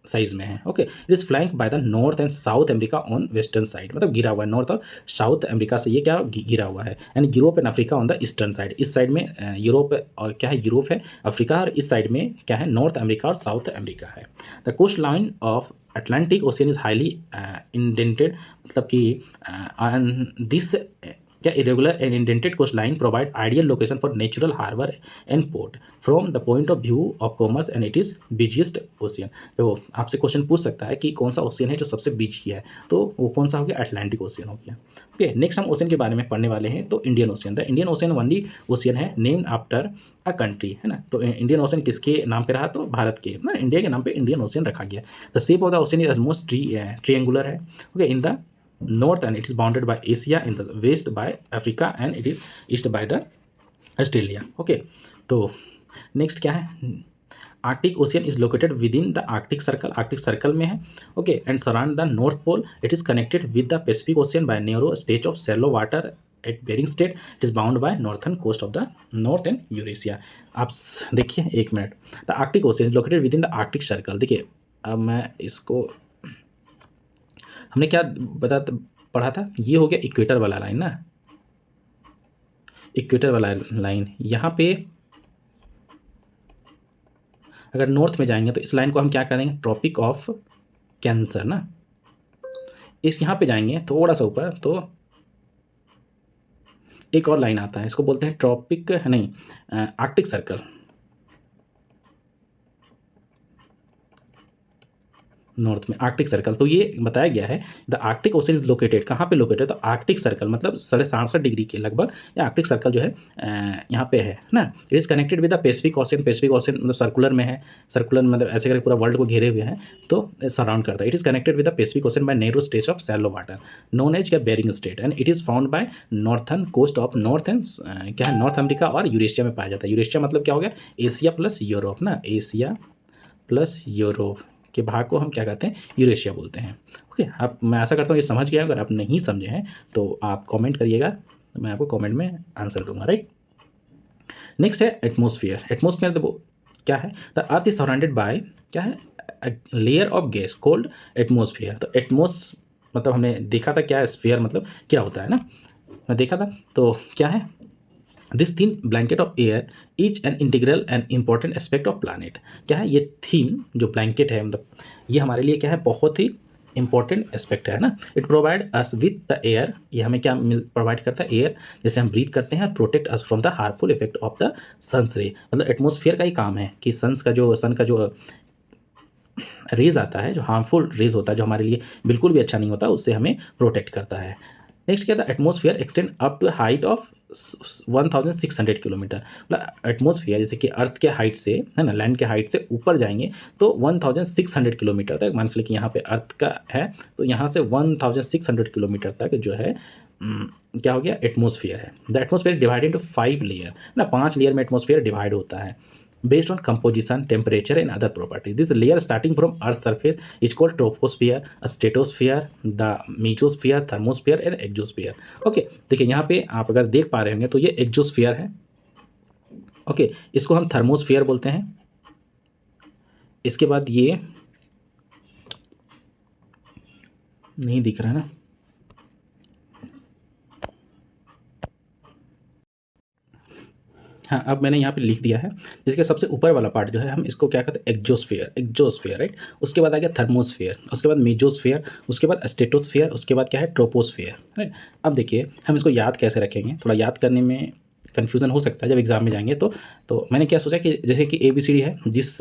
साइज में है। Okay, it is flank by the North and south America on western side, मतलब गिरा हुआ है, नॉर्थ और साउथ अमेरिका से ये क्या गिरा हुआ है, and Europe and Africa on the eastern side. इस साइड में यूरोप और क्या है, यूरोप है, अफ्रीका, और इस साइड में क्या है, नॉर्थ अमेरिका और साउथ अमेरिका है। The coast line of Atlantic Ocean is highly indented, मतलब कि दिस क्या irregular and indented coast line provide ideal location for natural harbour and port from the point of view of commerce, and it is busiest ocean. तो आपसे क्वेश्चन पूछ सकता है कि कौन सा ओशियन है जो सबसे बिजी है, तो वो कौन सा हो गया, अटलांटिक ओशियन हो गया। ओके, नेक्स्ट हम ओशियन के बारे में पढ़ने वाले हैं। तो Indian Ocean, the Indian ocean only ocean है नेम्ड आफ्टर अ कंट्री, है ना। तो इंडियन ओशियन किसके नाम पे रहा, तो भारत के ना, इंडिया के नाम पे इंडियन ओशियन रखा गया। The shape of the ocean is almost triangular है। Okay, in the north and it is bounded by Asia, in the west by Africa, and it is east by the Australia. Okay, तो नेक्स्ट क्या है, Arctic Ocean is located within the Arctic Circle, Arctic Circle में है। Okay, and surround the North Pole. It is connected with the Pacific Ocean by narrow stretch of shallow water at Bering Strait. It is bound by northern coast of the North and Eurasia. आप देखिए एक minute, the Arctic Ocean is located within the Arctic Circle. देखिए अब मैं इसको, हमने क्या पढ़ा था, ये हो गया इक्वेटर वाला लाइन ना, इक्वेटर वाला लाइन यहाँ पे अगर नॉर्थ में जाएंगे तो इस लाइन को हम क्या करेंगे, ट्रॉपिक ऑफ कैंसर ना। इस यहाँ पे जाएंगे थोड़ा सा ऊपर तो एक और लाइन आता है, इसको बोलते हैं ट्रॉपिक नहीं आर्कटिक सर्कल। नॉर्थ में आर्कटिक सर्कल, तो ये बताया गया है the Arctic ocean is located, कहाँ पे लोकेटेड, तो आर्कटिक सर्कल मतलब 67.5 डिग्री के लगभग या आर्कटिक सर्कल जो है यहाँ पे है ना। It is connected with the Pacific ocean, Pacific ocean मतलब सर्कुलर में है, सर्कुलर मतलब ऐसे करके पूरा वर्ल्ड को घेरे हुए हैं तो सराउंड करता है। It is connected with the Pacific ocean by narrow stretch of shallow water known as क्या Bering strait, and it is found by northern coast of north and क्या है नॉर्थ अमेरिका और यूरेशिया में पाया जाता है। यूरेशिया मतलब क्या हो गया, एशिया प्लस यूरोप ना, एशिया प्लस यूरोप के भाग को हम क्या कहते हैं, यूरेशिया बोलते हैं। ओके, आप मैं आशा करता हूँ ये समझ गया, अगर आप नहीं समझे हैं तो आप कमेंट करिएगा, तो मैं आपको कमेंट में आंसर दूंगा, राइट। नेक्स्ट है एटमोसफियर। एटमोसफियर तो क्या है, the earth is surrounded by क्या है, layer of gas cold atmosphere. तो एटमोस मतलब हमने देखा था क्या है, स्फीयर मतलब क्या होता है ना, मैं देखा था तो क्या है, this thin blanket of air is an integral and important aspect of planet. क्या है ये थीन जो ब्लैंकेट है, मतलब ये हमारे लिए क्या है, बहुत ही इंपॉर्टेंट एस्पेक्ट है ना। It provide us with the air, ये हमें क्या प्रोवाइड करता है, एयर जैसे हम ब्रीथ करते हैं, protect us from the harmful effect of the sun's ray. मतलब एटमोसफियर का ही काम है कि सन का जो रेज आता है, जो हार्मफुल रेज होता है, जो हमारे लिए बिल्कुल भी अच्छा नहीं होता, उससे हमें प्रोटेक्ट करता है। नेक्स्ट क्या था, atmosphere extend up to height of 1600 kilometre. मतलब एटमोसफियर जैसे कि अर्थ के हाइट से है ना, लैंड के हाइट से ऊपर जाएंगे तो 1600 किलोमीटर तक, मान लीजिए कि यहाँ पे अर्थ का है तो यहाँ से 1600 किलोमीटर तक जो है क्या हो गया, एटमोसफियर है। The atmosphere divided into 5 layer ना, 5 लेयर में एटमोसफियर डिवाइड होता है based on composition, temperature and other properties. This layer starting from Earth's surface is called troposphere, a stratosphere, the mesosphere, thermosphere and exosphere. Okay, देखिए यहाँ पे आप अगर देख पा रहे होंगे तो ये एक्जोस्फीयर है। ओके, इसको हम थर्मोस्फीयर बोलते हैं। इसके बाद ये नहीं दिख रहा है ना, हाँ अब मैंने यहाँ पे लिख दिया है। जिसके सबसे ऊपर वाला पार्ट जो है हम इसको क्या कहते हैं, एक्जोस्फीयर, एक्जोस्फीयर राइट। उसके बाद आ गया थर्मोस्फीयर, उसके बाद मेजोस्फीयर, उसके बाद स्टेटोस्फीयर, उसके बाद क्या है, ट्रोपोस्फीयर राइट। अब देखिए हम इसको याद कैसे रखेंगे, थोड़ा याद करने में कन्फ्यूज़न हो सकता है जब एग्जाम में जाएंगे तो मैंने क्या सोचा कि जैसे कि ABCD है, जिस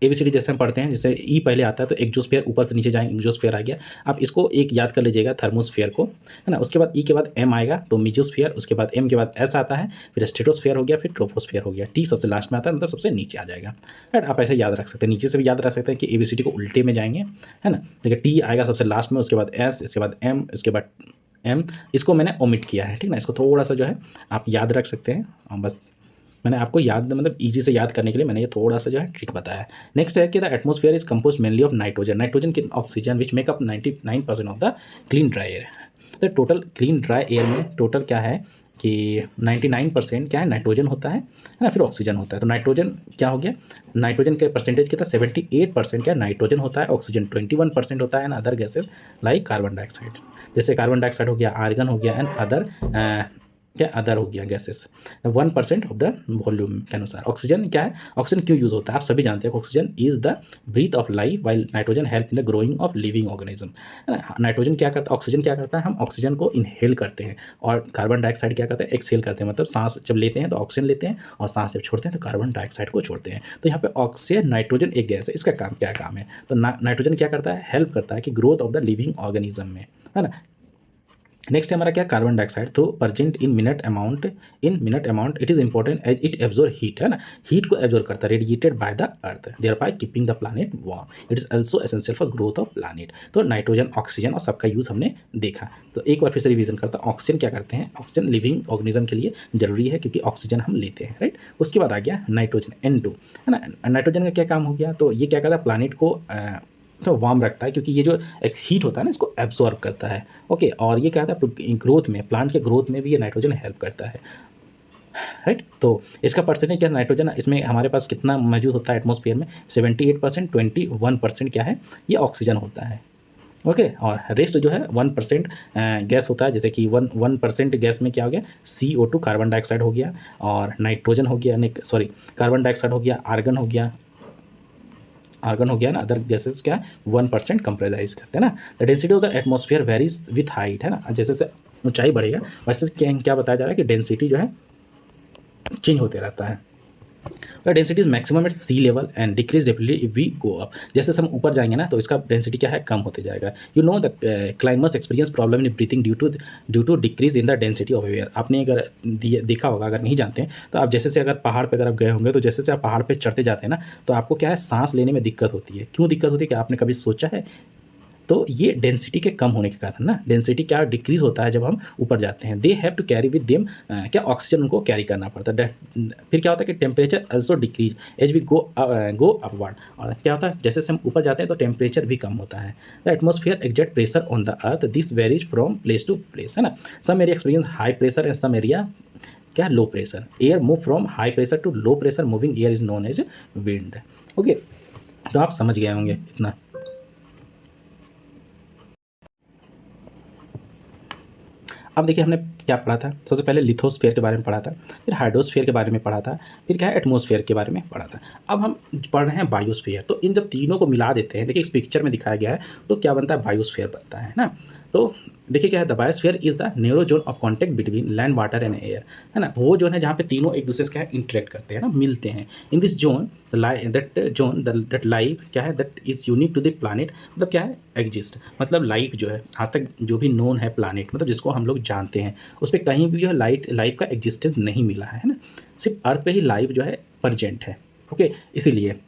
ABCD जैसे हम पढ़ते हैं, जैसे ई पहले आता है तो एक्जोस्फीयर ऊपर से नीचे जाएंगे, एक्जोस्फीयर आ गया। आप इसको एक याद कर लीजिएगा थर्मोस्फीयर को, है ना। उसके बाद ई के बाद M आएगा तो मेजोस्फीयर, उसके बाद M के बाद S आता है, फिर स्टेटोस्फीयर हो गया, फिर ट्रोपोस्फीयर हो गया, T सबसे लास्ट में आता है, मतलब सबसे नीचे आ जाएगा राइट। आप ऐसे याद रख सकते हैं, नीचे से भी याद रख सकते हैं कि ABCD को उल्टे में जाएंगे, है ना। देखिए T आएगा सबसे लास्ट में, उसके बाद S, इसके बाद M, उसके बाद M, इसको मैंने ओमिट किया है, ठीक ना। इसको थोड़ा सा जो है आप याद रख सकते हैं, बस मैंने आपको याद मतलब इजी से याद करने के लिए मैंने ये थोड़ा सा जो है ट्रिक बताया है। नेक्स्ट है कि the atmosphere is compose mainly of nitrogen, nitrogen की oxygen which make up 99% of the clean dry air. तो टोटल क्लीन ड्राई एयर में टोटल क्या है कि 99% क्या है, नाइट्रोजन होता है ना, फिर ऑक्सीजन होता है। तो नाइट्रोजन क्या हो गया, नाइट्रोजन के परसेंटेज कितना, 78% क्या नाइट्रोजन होता है, ऑक्सीजन 21% होता है, and other gases like carbon dioxide, जैसे कार्बन डाइऑक्साइड हो गया, आर्गन हो गया, एंड अदर क्या अदर हो गया गैसेस 1% ऑफ द वॉल्यूम के अनुसार। ऑक्सीजन क्या है, ऑक्सीजन क्यों यूज़ होता है, आप सभी जानते हैं oxygen is the breath of life while nitrogen help in the growing of living organism, है ना। नाइट्रोजन क्या करता है, ऑक्सीजन क्या करता है, हम ऑक्सीजन को इनहेल करते हैं, और कार्बन डाइऑक्साइड क्या करते हैं, एक्सहेल करते हैं, मतलब सांस जब लेते हैं तो ऑक्सीजन लेते हैं, और सांस जब छोड़ते हैं तो कार्बन डाइऑक्साइड को छोड़ते हैं। तो यहाँ पे ऑक्सीजन नाइट्रोजन एक गैस है, इसका काम क्या काम है, तो नाइट्रोजन क्या करता है, हेल्प करता है कि growth of the living organism में, है ना। नेक्स्ट है हमारा क्या, carbon dioxide through present in minute amount, it is important as it absorb heat, है ना, हीट को एब्जॉर्ब करता है, radiated by the earth, thereby keeping the planet warm, it is also essential for growth of planet. तो नाइट्रोजन, ऑक्सीजन और सबका यूज़ हमने देखा। तो एक बार फिर से रिवीजन करता हूँ, ऑक्सीजन क्या करते हैं, ऑक्सीजन लिविंग ऑर्गेनिज्म के लिए जरूरी है क्योंकि ऑक्सीजन हम लेते हैं राइट। उसके बाद आ गया नाइट्रोजन N2, है ना। नाइट्रोजन का क्या काम हो गया, तो ये क्या करता है, प्लानेट को तो वार्म रखता है, क्योंकि ये जो हीट होता है ना इसको एब्जॉर्ब करता है। ओके, और ये क्या होता है, ग्रोथ में, प्लांट के ग्रोथ में भी ये नाइट्रोजन हेल्प करता है राइट। तो इसका परसेंटेज क्या, नाइट्रोजन इसमें हमारे पास कितना मौजूद होता है एटमॉस्फेयर में, 78%, 21% क्या है ये ऑक्सीजन होता है। ओके। और रेस्ट जो है 1% गैस होता है, जैसे कि 1% गैस में क्या हो गया, CO2 कार्बन डाइऑक्साइड हो गया, और नाइट्रोजन हो गया, नहीं सॉरी, कार्बन डाइऑक्साइड हो गया, आर्गन हो गया ना, अदर गैसेस क्या 1% कंप्रेसाइज करते हैं ना। The density of the atmosphere varies with height, है ना, जैसे जैसे ऊंचाई बढ़ेगा वैसे क्या बताया जा रहा है कि डेंसिटी जो है चेंज होते रहता है। The density is maximum at sea level and decrease rapidly if we go up. जैसे हम ऊपर जाएंगे ना तो इसका डेंसिटी क्या है, कम होते जाएगा। You know the climbers experience problem in breathing due to decrease in the density of air. आपने अगर देखा होगा, अगर नहीं जानते हैं तो आप जैसे से अगर पहाड़ पर अगर आप गए होंगे तो जैसे से आप पहाड़ पर चढ़ते जाते हैं ना तो आपको क्या है, सांस लेने में दिक्कत होती है। क्यों दिक्कत होती है, क्या आपने कभी सोचा है? तो ये डेंसिटी के कम होने के कारण ना, डेंसिटी क्या डिक्रीज होता है जब हम ऊपर जाते हैं। They have to carry with them, क्या ऑक्सीजन उनको कैरी करना पड़ता है। फिर क्या होता है कि temperature also decrease as we go upward. और क्या होता है, जैसे हम ऊपर जाते हैं तो टेम्परेचर भी कम होता है। The atmosphere exact pressure on the earth this varies from place to place, है ना। Some area experience high pressure and some area क्या low pressure. Air move from high pressure to low pressure, moving air is known as wind. Okay, तो आप समझ गए होंगे इतना। अब देखिए हमने क्या पढ़ा था, सबसे पहले लिथोस्फीयर के बारे में पढ़ा था, फिर हाइड्रोस्फीयर के बारे में पढ़ा था, फिर क्या है एटमॉस्फेयर के बारे में पढ़ा था। अब हम पढ़ रहे हैं बायोस्फीयर। तो इन जब तीनों को मिला देते हैं, देखिए इस पिक्चर में दिखाया गया है, तो क्या बनता है, बायोस्फीयर बनता है ना। तो देखिए क्या है, the biosphere is the narrow zone of contact between land, water and air, है ना। वो जोन है जहाँ पे तीनों एक दूसरे से क्या है इंटरेक्ट करते हैं ना, मिलते हैं। In this zone that life क्या है, that is unique to the planet, मतलब क्या है एग्जिस्ट, मतलब लाइफ जो है आज तक जो भी नोन है प्लानिट, मतलब जिसको हम लोग जानते हैं, उस पर कहीं भी जो है लाइफ का एग्जिस्टेंस नहीं मिला है ना। सिर्फ अर्थ पे ही लाइफ जो है प्रजेंट है। ओके, इसीलिए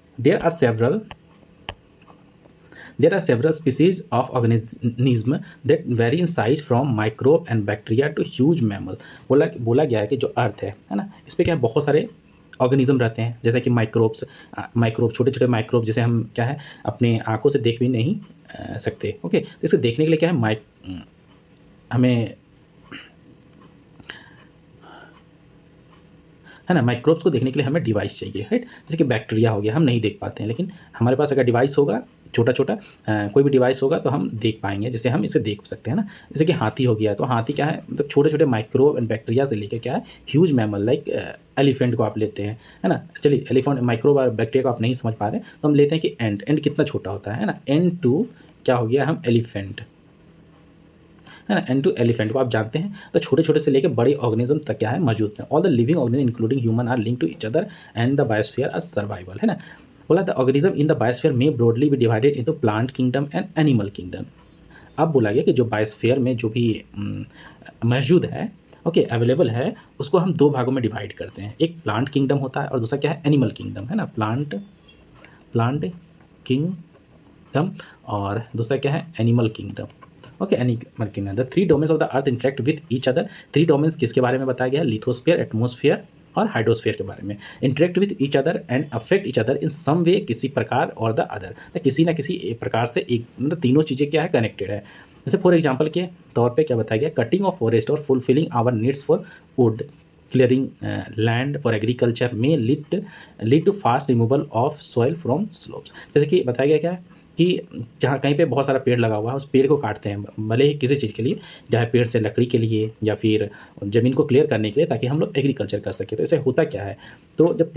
There are several species of organism that vary in size from microbe and bacteria to huge mammal। बोला गया है कि जो अर्थ है ना, इस पे क्या है बहुत सारे ऑर्गेनिज्म रहते हैं, जैसे कि माइक्रोब छोटे छोटे माइक्रोब, जैसे हम क्या है अपने आंखों से देख भी नहीं सकते। ओके, तो इसको देखने के लिए क्या है हमें, है ना, माइक्रोब्स को देखने के लिए हमें डिवाइस चाहिए, राइट। जैसे कि बैक्टीरिया हो गया, हम नहीं देख पाते हैं, लेकिन हमारे पास अगर डिवाइस होगा, छोटा छोटा कोई भी डिवाइस होगा तो हम देख पाएंगे, जिससे हम इसे देख सकते हैं ना। जैसे कि हाथी हो गया, तो हाथी क्या है, मतलब छोटे छोटे माइक्रोब एंड बैक्टीरिया से लेकर क्या है ह्यूज मैमल लाइक एलिफेंट को आप लेते हैं, है ना। चलिए एलिफेंट माइक्रोब और बैक्टीरिया को आप नहीं समझ पा रहे तो हम लेते हैं कि एंट कितना छोटा होता है ना। एंट टू क्या हो गया, हम एलिफेंट, है ना। एंड टू एलिफेंट को आप जानते हैं, तो छोटे छोटे से लेकर बड़े ऑर्गेनिज्म तक क्या है मौजूद है। All the living organism including human are link to each other and the biosphere are survival, है ना। बोला the organism in the biosphere में broadly be divided into plant kingdom and animal kingdom. अब बोला गया कि जो बायोस्फीयर में जो भी मौजूद है, ओके अवेलेबल है, उसको हम दो भागों में डिवाइड करते हैं। एक प्लांट किंगडम होता है और दूसरा क्या है एनिमल किंगडम, है ना। प्लांट किंगडम और दूसरा क्या है animal kingdom. Okay, animal kingdom. The three domains of the earth interact with each other. Three domains किसके बारे में बताया गया है, लिथोस्फीयर, एटमोस्फीयर और हाइड्रोस्फीयर के बारे में। Interact with each other and affect each other in some way, किसी प्रकार और द अदर, तो किसी ना किसी एक प्रकार से एक, मतलब तीनों चीज़ें क्या है कनेक्टेड है। जैसे फॉर एग्जाम्पल के तौर पे क्या बताया गया, कटिंग ऑफ फॉरेस्ट और fulfilling our needs for wood, clearing land for agriculture में lead to fast removal of soil from slopes. जैसे कि बताया गया क्या है कि जहाँ कहीं पे बहुत सारा पेड़ लगा हुआ है, उस पेड़ को काटते हैं, भले ही किसी चीज़ के लिए, चाहे पेड़ से लकड़ी के लिए या फिर ज़मीन को क्लियर करने के लिए, ताकि हम लोग एग्रीकल्चर कर सकें। तो इससे होता क्या है, तो जब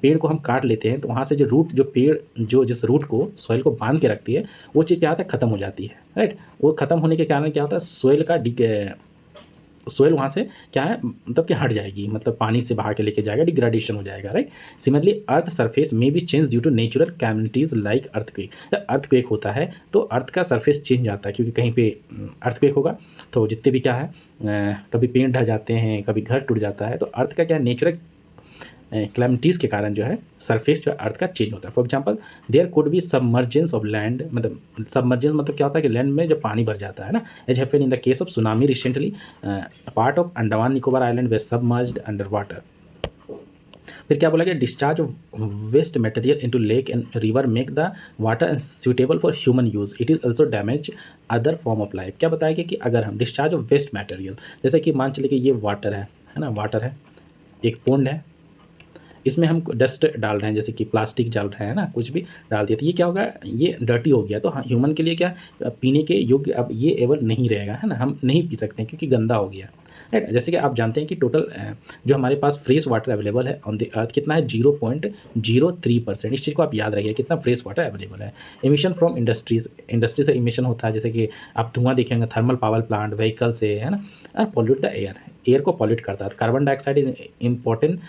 पेड़ को हम काट लेते हैं तो वहाँ से जो रूट, जो पेड़ जो जिस रूट को सॉइल को बांध के रखती है, वो चीज़ क्या होता है ख़त्म हो जाती है, राइट। वो ख़त्म होने के कारण क्या होता है, सोइल वहाँ से क्या है, मतलब कि हट जाएगी, मतलब पानी से बहा के लेके जाएगा, डिग्रेडेशन हो जाएगा, राइट। सिमिलरली अर्थ सरफेस में भी change due to natural calamities like earthquake. जब अर्थक्वेक होता है तो अर्थ का सरफेस चेंज आता है, क्योंकि कहीं पे अर्थक्वेक होगा तो जितने भी क्या है कभी पेड़ ढह जाते हैं, कभी घर टूट जाता है, तो अर्थ का क्या है नेचुरल क्लैमिटीज़ के कारण जो है सरफेस जो है अर्थ का चेंज होता है। For example there could be submergence of land, मतलब सबमर्जेंस मतलब क्या होता है कि लैंड में जब पानी भर जाता है ना, as happen in the case of tsunami recently, part of Andaman Nicobar island they submerged under water. फिर क्या बोला गया, discharge of waste material into lake and river make the water suitable for human use, it is also damage other form of life. क्या बताया गया कि अगर हम डिस्चार्ज ऑफ वेस्ट मटेरियल, जैसे कि मान चले कि ये वाटर है ना, वाटर है, एक पोंड है, इसमें हम डस्ट डाल रहे हैं, जैसे कि प्लास्टिक डाल रहे हैं ना, कुछ भी डाल दिया तो ये क्या होगा, ये डर्टी हो गया। तो हाँ, ह्यूमन के लिए क्या पीने के योग्य अब ये एवर नहीं रहेगा, है ना, हम नहीं पी सकते हैं क्योंकि गंदा हो गया, राइट। जैसे कि आप जानते हैं कि टोटल जो हमारे पास फ्रेश वाटर अवेलेबल है ऑन द अर्थ कितना है, 0.03%। इस चीज़ को आप याद रखिए, कितना फ्रेश वाटर अवेलेबल है। एमिशन फ्रॉम इंडस्ट्रीज, इंडस्ट्री से इमिशन होता है, जैसे कि आप धुआं देखेंगे थर्मल पावर प्लांट, व्हीकल से, है ना, और पॉल्यूट द एयर, एयर को पॉल्यूट करता है। Carbon dioxide is important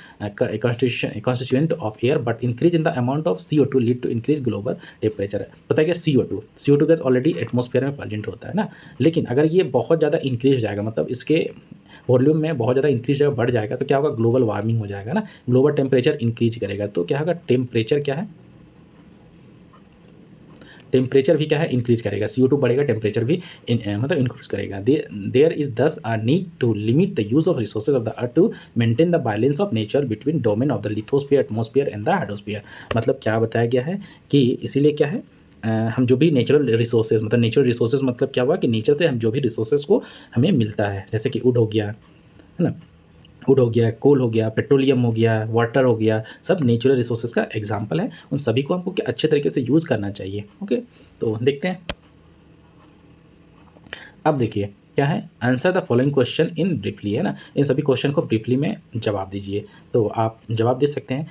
constituent of air, but increase in the amount of CO2 lead to increase global temperature। पता है क्या, CO2 गैस ऑलरेडी एटमॉस्फेयर में प्रेजेंट होता है ना, लेकिन अगर ये बहुत ज़्यादा इंक्रीज हो जाएगा, मतलब इसके वॉल्यूम में बहुत ज़्यादा इंक्रीज बढ़ जाएगा, तो क्या होगा, ग्लोबल वार्मिंग हो जाएगा ना, ग्लोबल टेम्परेचर इंक्रीज करेगा। तो क्या होगा, टेम्परेचर क्या है, टेम्परेचर भी क्या है, इंक्रीज करेगा। CO2 बढ़ेगा, टेम्परेचर भी मतलब इंक्रीज करेगा। There is thus a need to limit the use of resources of the earth to maintain the balance of nature between domain of the lithosphere, atmosphere and the hydrosphere. मतलब क्या बताया गया है कि इसीलिए क्या है, हम जो भी नेचुरल रिसोर्सेज, मतलब नेचुरल रिसोर्सेज मतलब क्या हुआ कि नेचर से हम जो भी रिसोर्सेज को हमें मिलता है, जैसे कि वुड हो गया, है ना, वुड हो गया, कोल हो गया, पेट्रोलियम हो गया, वाटर हो गया, सब नेचुरल रिसोर्सेज का एग्जांपल है। उन सभी को हमको क्या अच्छे तरीके से यूज़ करना चाहिए। ओके, तो देखते हैं। अब देखिए क्या है, answer the following question in briefly, है ना, इन सभी क्वेश्चन को ब्रीफली में जवाब दीजिए। तो आप जवाब दे सकते हैं।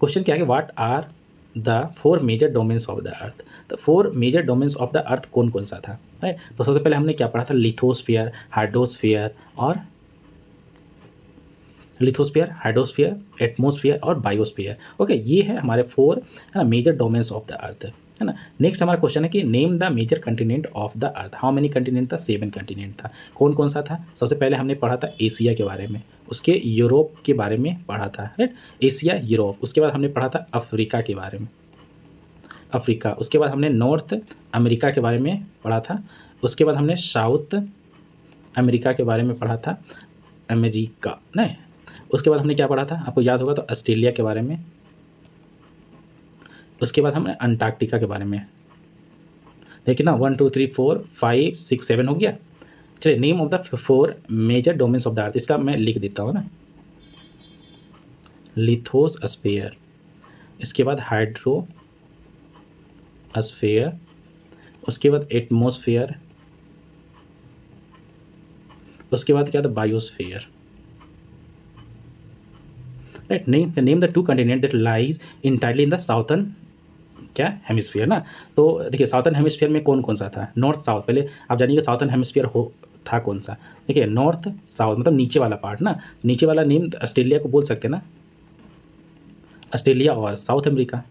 क्वेश्चन क्या है, what are the 4 major domains of the earth. तो 4 major domains of the earth कौन कौन सा था, राइट। तो सबसे पहले हमने क्या पढ़ा था, लिथोस्फीयर, हाइड्रोस्फीयर और लिथोस्फीयर, हाइड्रोस्फीयर, एटमॉस्फेयर और बायोस्फीयर। ओके, ये है हमारे 4, है ना, major domains of the earth, है ना। नेक्स्ट हमारा क्वेश्चन है कि name the major continent of the earth. How many continent था, 7 कंटिनेंट था। कौन कौन सा था, सबसे पहले हमने पढ़ा था एशिया के बारे में, उसके यूरोप के बारे में पढ़ा था, राइट, एशिया, यूरोप। उसके बाद हमने पढ़ा था अफ्रीका के बारे में, अफ्रीका। उसके बाद हमने नॉर्थ अमेरिका के बारे में पढ़ा था। उसके बाद हमने साउथ अमेरिका के बारे में पढ़ा था, अमेरिका नहीं। उसके बाद हमने क्या पढ़ा था, आपको याद होगा तो ऑस्ट्रेलिया के बारे में। उसके बाद हमने अंटार्कटिका के बारे में। देखिए ना, 1 2 3 4 5 6 7 हो गया। चलिए, name of the 4 major domains of the earth, इसका मैं लिख देता हूँ ना, लिथोस्फीयर, इसके बाद हाइड्रोस्फीयर, उसके बाद एटमॉस्फेयर, उसके बाद क्या था, biosphere, right. Name the 2 continent that lies entirely in the southern क्या हेमिस्फीयर ना। तो देखिए साउथर्न हेमिस्फीयर में कौन कौन सा था, नॉर्थ साउथ। पहले आप जानिएगा साउथर्न हेमिस्फीयर हो था कौन सा। देखिए नॉर्थ साउथ मतलब नीचे वाला पार्ट ना, नीचे वाला नेम ऑस्ट्रेलिया को बोल सकते हैं ना, ऑस्ट्रेलिया और South America.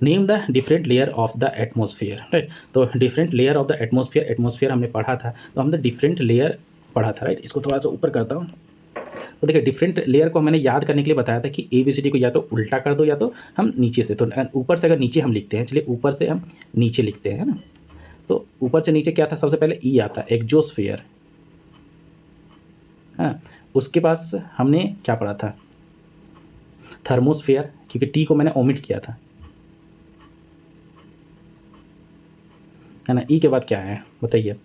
Name the different layer of the atmosphere, right. तो different layer of the atmosphere, atmosphere हमने पढ़ा था, तो हमने डिफरेंट लेयर पढ़ा था, राइट। इसको थोड़ा सा ऊपर करता हूँ। तो देखिए डिफरेंट लेयर को मैंने याद करने के लिए बताया था कि ABCD को या तो उल्टा कर दो या तो हम नीचे से, तो ऊपर से अगर नीचे हम लिखते हैं, चलिए ऊपर से हम नीचे लिखते हैं, है ना। तो ऊपर से नीचे क्या था, सबसे पहले E आता, एक्जोस्फीयर, हाँ। उसके पास हमने क्या पढ़ा था, थर्मोस्फीयर, क्योंकि T को मैंने ओमिट किया था, है ना। E के बाद क्या है बताइए,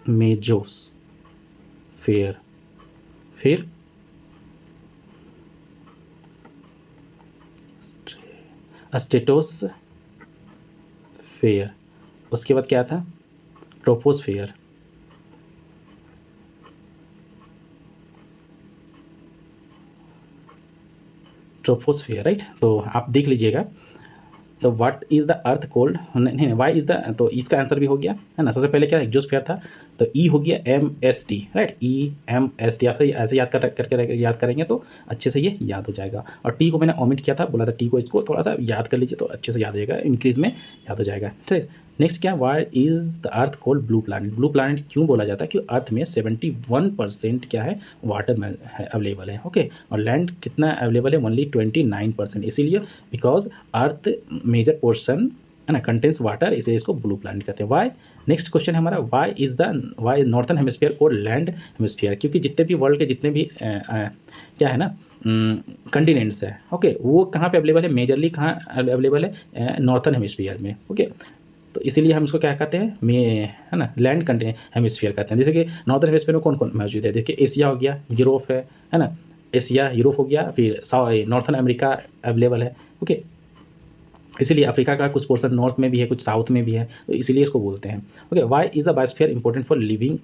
मेजोस्फीयर, फिर स्ट्रेटोस्फीयर, उसके बाद क्या था, ट्रोपोस्फीयर, ट्रोपोस्फीयर, राइट। तो आप देख लीजिएगा। तो what is the earth cold, नहीं वाई इज़ द, तो इसका आंसर भी हो गया, है ना। सबसे पहले क्या एक्जोस्फीयर था, तो ई हो गया MST, राइट, EMST। आप ऐसे याद करके याद करेंगे तो अच्छे से ये याद हो जाएगा। और टी को मैंने ओमिट किया था, बोला था टी को, इसको थोड़ा सा याद कर लीजिए तो अच्छे से याद हो जाएगा, इंक्रीज में याद हो जाएगा, ठीक। नेक्स्ट क्या, why is the earth called blue planet. Blue planet क्यों बोला जाता है, कि अर्थ में 71% क्या है, वाटर में है अवेलेबल है, ओके। और लैंड कितना अवेलेबल है, ओनली 29%। इसीलिए बिकॉज अर्थ मेजर पोर्शन, है ना, कंटेंस वाटर, इसे इसको ब्लू प्लानट कहते हैं। वाई, नेक्स्ट क्वेश्चन है हमारा, वाई नॉर्थन हेमिस्फीयर को लैंड हेमिस्फीयर, क्योंकि जितने भी वर्ल्ड के जितने भी क्या है ना कंटिनेंट्स है, ओके, वो कहाँ पे अवेलेबल है, मेजरली कहाँ अवेलेबल है, नॉर्थन हेमिस्फीयर में, ओके। तो इसीलिए हम इसको क्या कहते हैं, है ना, लैंड कंटेन हेमिस्फीयर कहते हैं। जैसे कि नॉर्दर्न हेमिस्फीयर में कौन कौन मौजूद है, देखिए एशिया हो गया, यूरोप है ना, एशिया यूरोप हो गया, फिर नॉर्थन अमेरिका अवेलेबल है। ओके, इसीलिए अफ्रीका का कुछ पोर्शन नॉर्थ में भी है, कुछ साउथ में भी है, तो इसीलिए इसको बोलते हैं। Okay, why is the biosphere important for living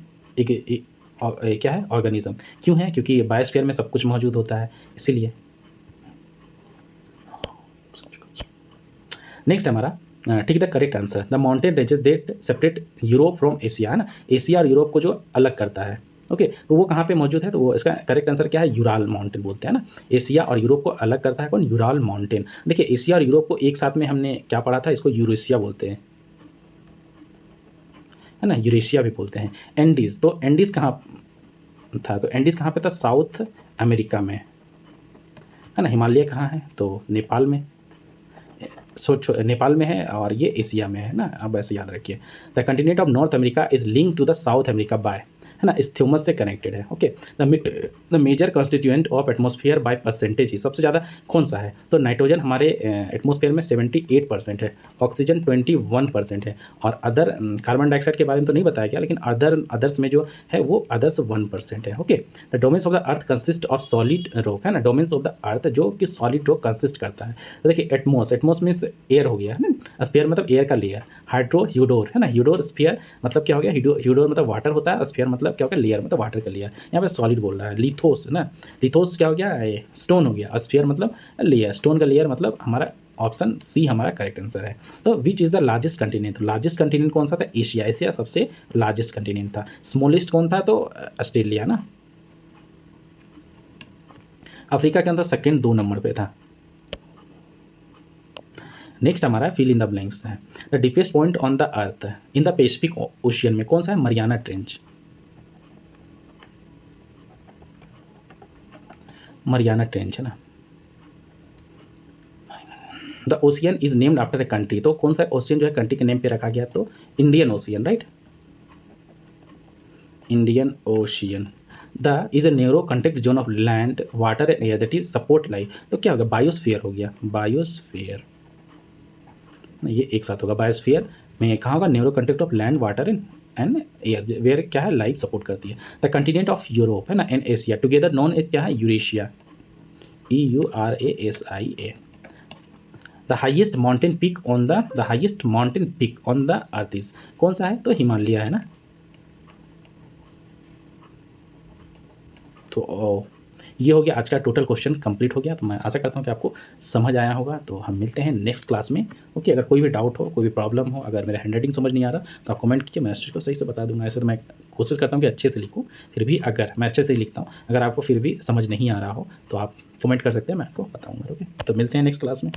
क्या है ऑर्गेनिज्म, क्यों है, क्योंकि बायोस्फीयर में सब कुछ मौजूद होता है, इसीलिए। नेक्स्ट हमारा ठीक the correct answer, the mountain ranges that separate Europe from Asia, है ना, एशिया और यूरोप को जो अलग करता है। ओके, तो वो कहाँ पे मौजूद है, तो वो इसका करेक्ट आंसर क्या है, यूराल माउंटेन बोलते हैं ना। एशिया और यूरोप को अलग करता है कौन, यूराल माउंटेन। देखिए एशिया और यूरोप को एक साथ में हमने क्या पढ़ा था, इसको यूरेशिया बोलते हैं, है ना, यूरेशिया भी बोलते हैं। एंडीज, तो एंडीज कहाँ था, तो एंडीज कहाँ पे था, साउथ अमेरिका में, है ना। हिमालय कहाँ है, तो नेपाल में, नेपाल में है, और ये एशिया में है ना, अब ऐसे याद रखिए। The continent of North America is link to the South America by, है ना, इस्थ्यूमस से कनेक्टेड है। Okay, the major constituent of atmosphere by percentage ही, सबसे ज़्यादा कौन सा है, तो नाइट्रोजन हमारे एटमॉस्फेयर में 78% है, ऑक्सीजन 21% है, और अदर कार्बन डाइऑक्साइड के बारे में तो नहीं बताया गया, लेकिन अदर्स में जो है वो अदर्स 1% है। Okay, the domains of the earth consist of solid rock, है ना, डोमेन्स ऑफ द अर्थ जो कि सॉलिड रॉक कंसिस्ट करता है। तो देखिए एटमॉस मीन्स एयर हो गया, है ना, स्फीयर मतलब एयर का लेयर, हाइड्रो ह्यूडोर, है ना, ह्यूडोर स्फीयर मतलब क्या हो गया, ह्यूडोर मतलब वाटर होता है, स्फीयर मतलब क्या हो गया, लेयर मतलब वाटर का लेयर। यहाँ पे सॉलिड बोल रहा है। लिथोस, है ना, लिथोस क्या हो गया, स्टोन हो गया, स्फीयर मतलब लेयर, स्टोन का लेयर मतलब हमारा ऑप्शन सी हमारा करेक्ट आंसर है। तो which is the largest continent, largest continent कौन सा था, एशिया, एशिया सबसे लार्जेस्ट कंटिनेंट था। स्मॉलेस्ट कौन था, तो ऑस्ट्रेलिया ना। अफ्रीका के अंदर सेकेंड 2 नंबर पे था। नेक्स्ट हमारा फिल इन द ब्लैंक्स है। The deepest point on the earth in the Pacific ocean में कौन सा है, मरियाना ट्रेंच, मरियाना ट्रेंच, है ना। The ocean is named after a country, तो कौन सा ओशियन जो है कंट्री के नेम पे रखा गया, तो Indian Ocean, right, Indian Ocean. The is a narrow contact zone of land water and air that is support life, तो क्या होगा, बायोस्फीयर हो गया, बायोस्फीयर, ये एक साथ होगा। बायोस्फीयर में कहाँ होगा, narrow contact of land water and air where क्या है, लाइफ सपोर्ट करती है। द कंटिनेंट ऑफ यूरोप, है ना, and Asia together known as क्या है, Eurasia, EURASIA। The highest mountain peak on the highest mountain peak on the earth is, कौन सा है, तो हिमालय, है ना। तो ये हो गया आज का टोटल क्वेश्चन कंप्लीट हो गया। तो मैं आशा करता हूँ कि आपको समझ आया होगा। तो हम मिलते हैं नेक्स्ट क्लास में। ओके, अगर कोई भी डाउट हो, कोई भी प्रॉब्लम हो, अगर मेरा हैंडराइटिंग समझ नहीं आ रहा तो आप कमेंट कीजिए, मैं इस चीज़ को सही से बता दूंगा। ऐसे तो मैं कोशिश करता हूँ कि अच्छे से लिखूँ, फिर भी अगर मैं अच्छे से ही लिखता हूँ, अगर आपको फिर भी समझ नहीं आ रहा हो तो आप कमेंट कर सकते हैं, मैं आपको बताऊँगा। ओके, तो मिलते हैं नेक्स्ट क्लास में।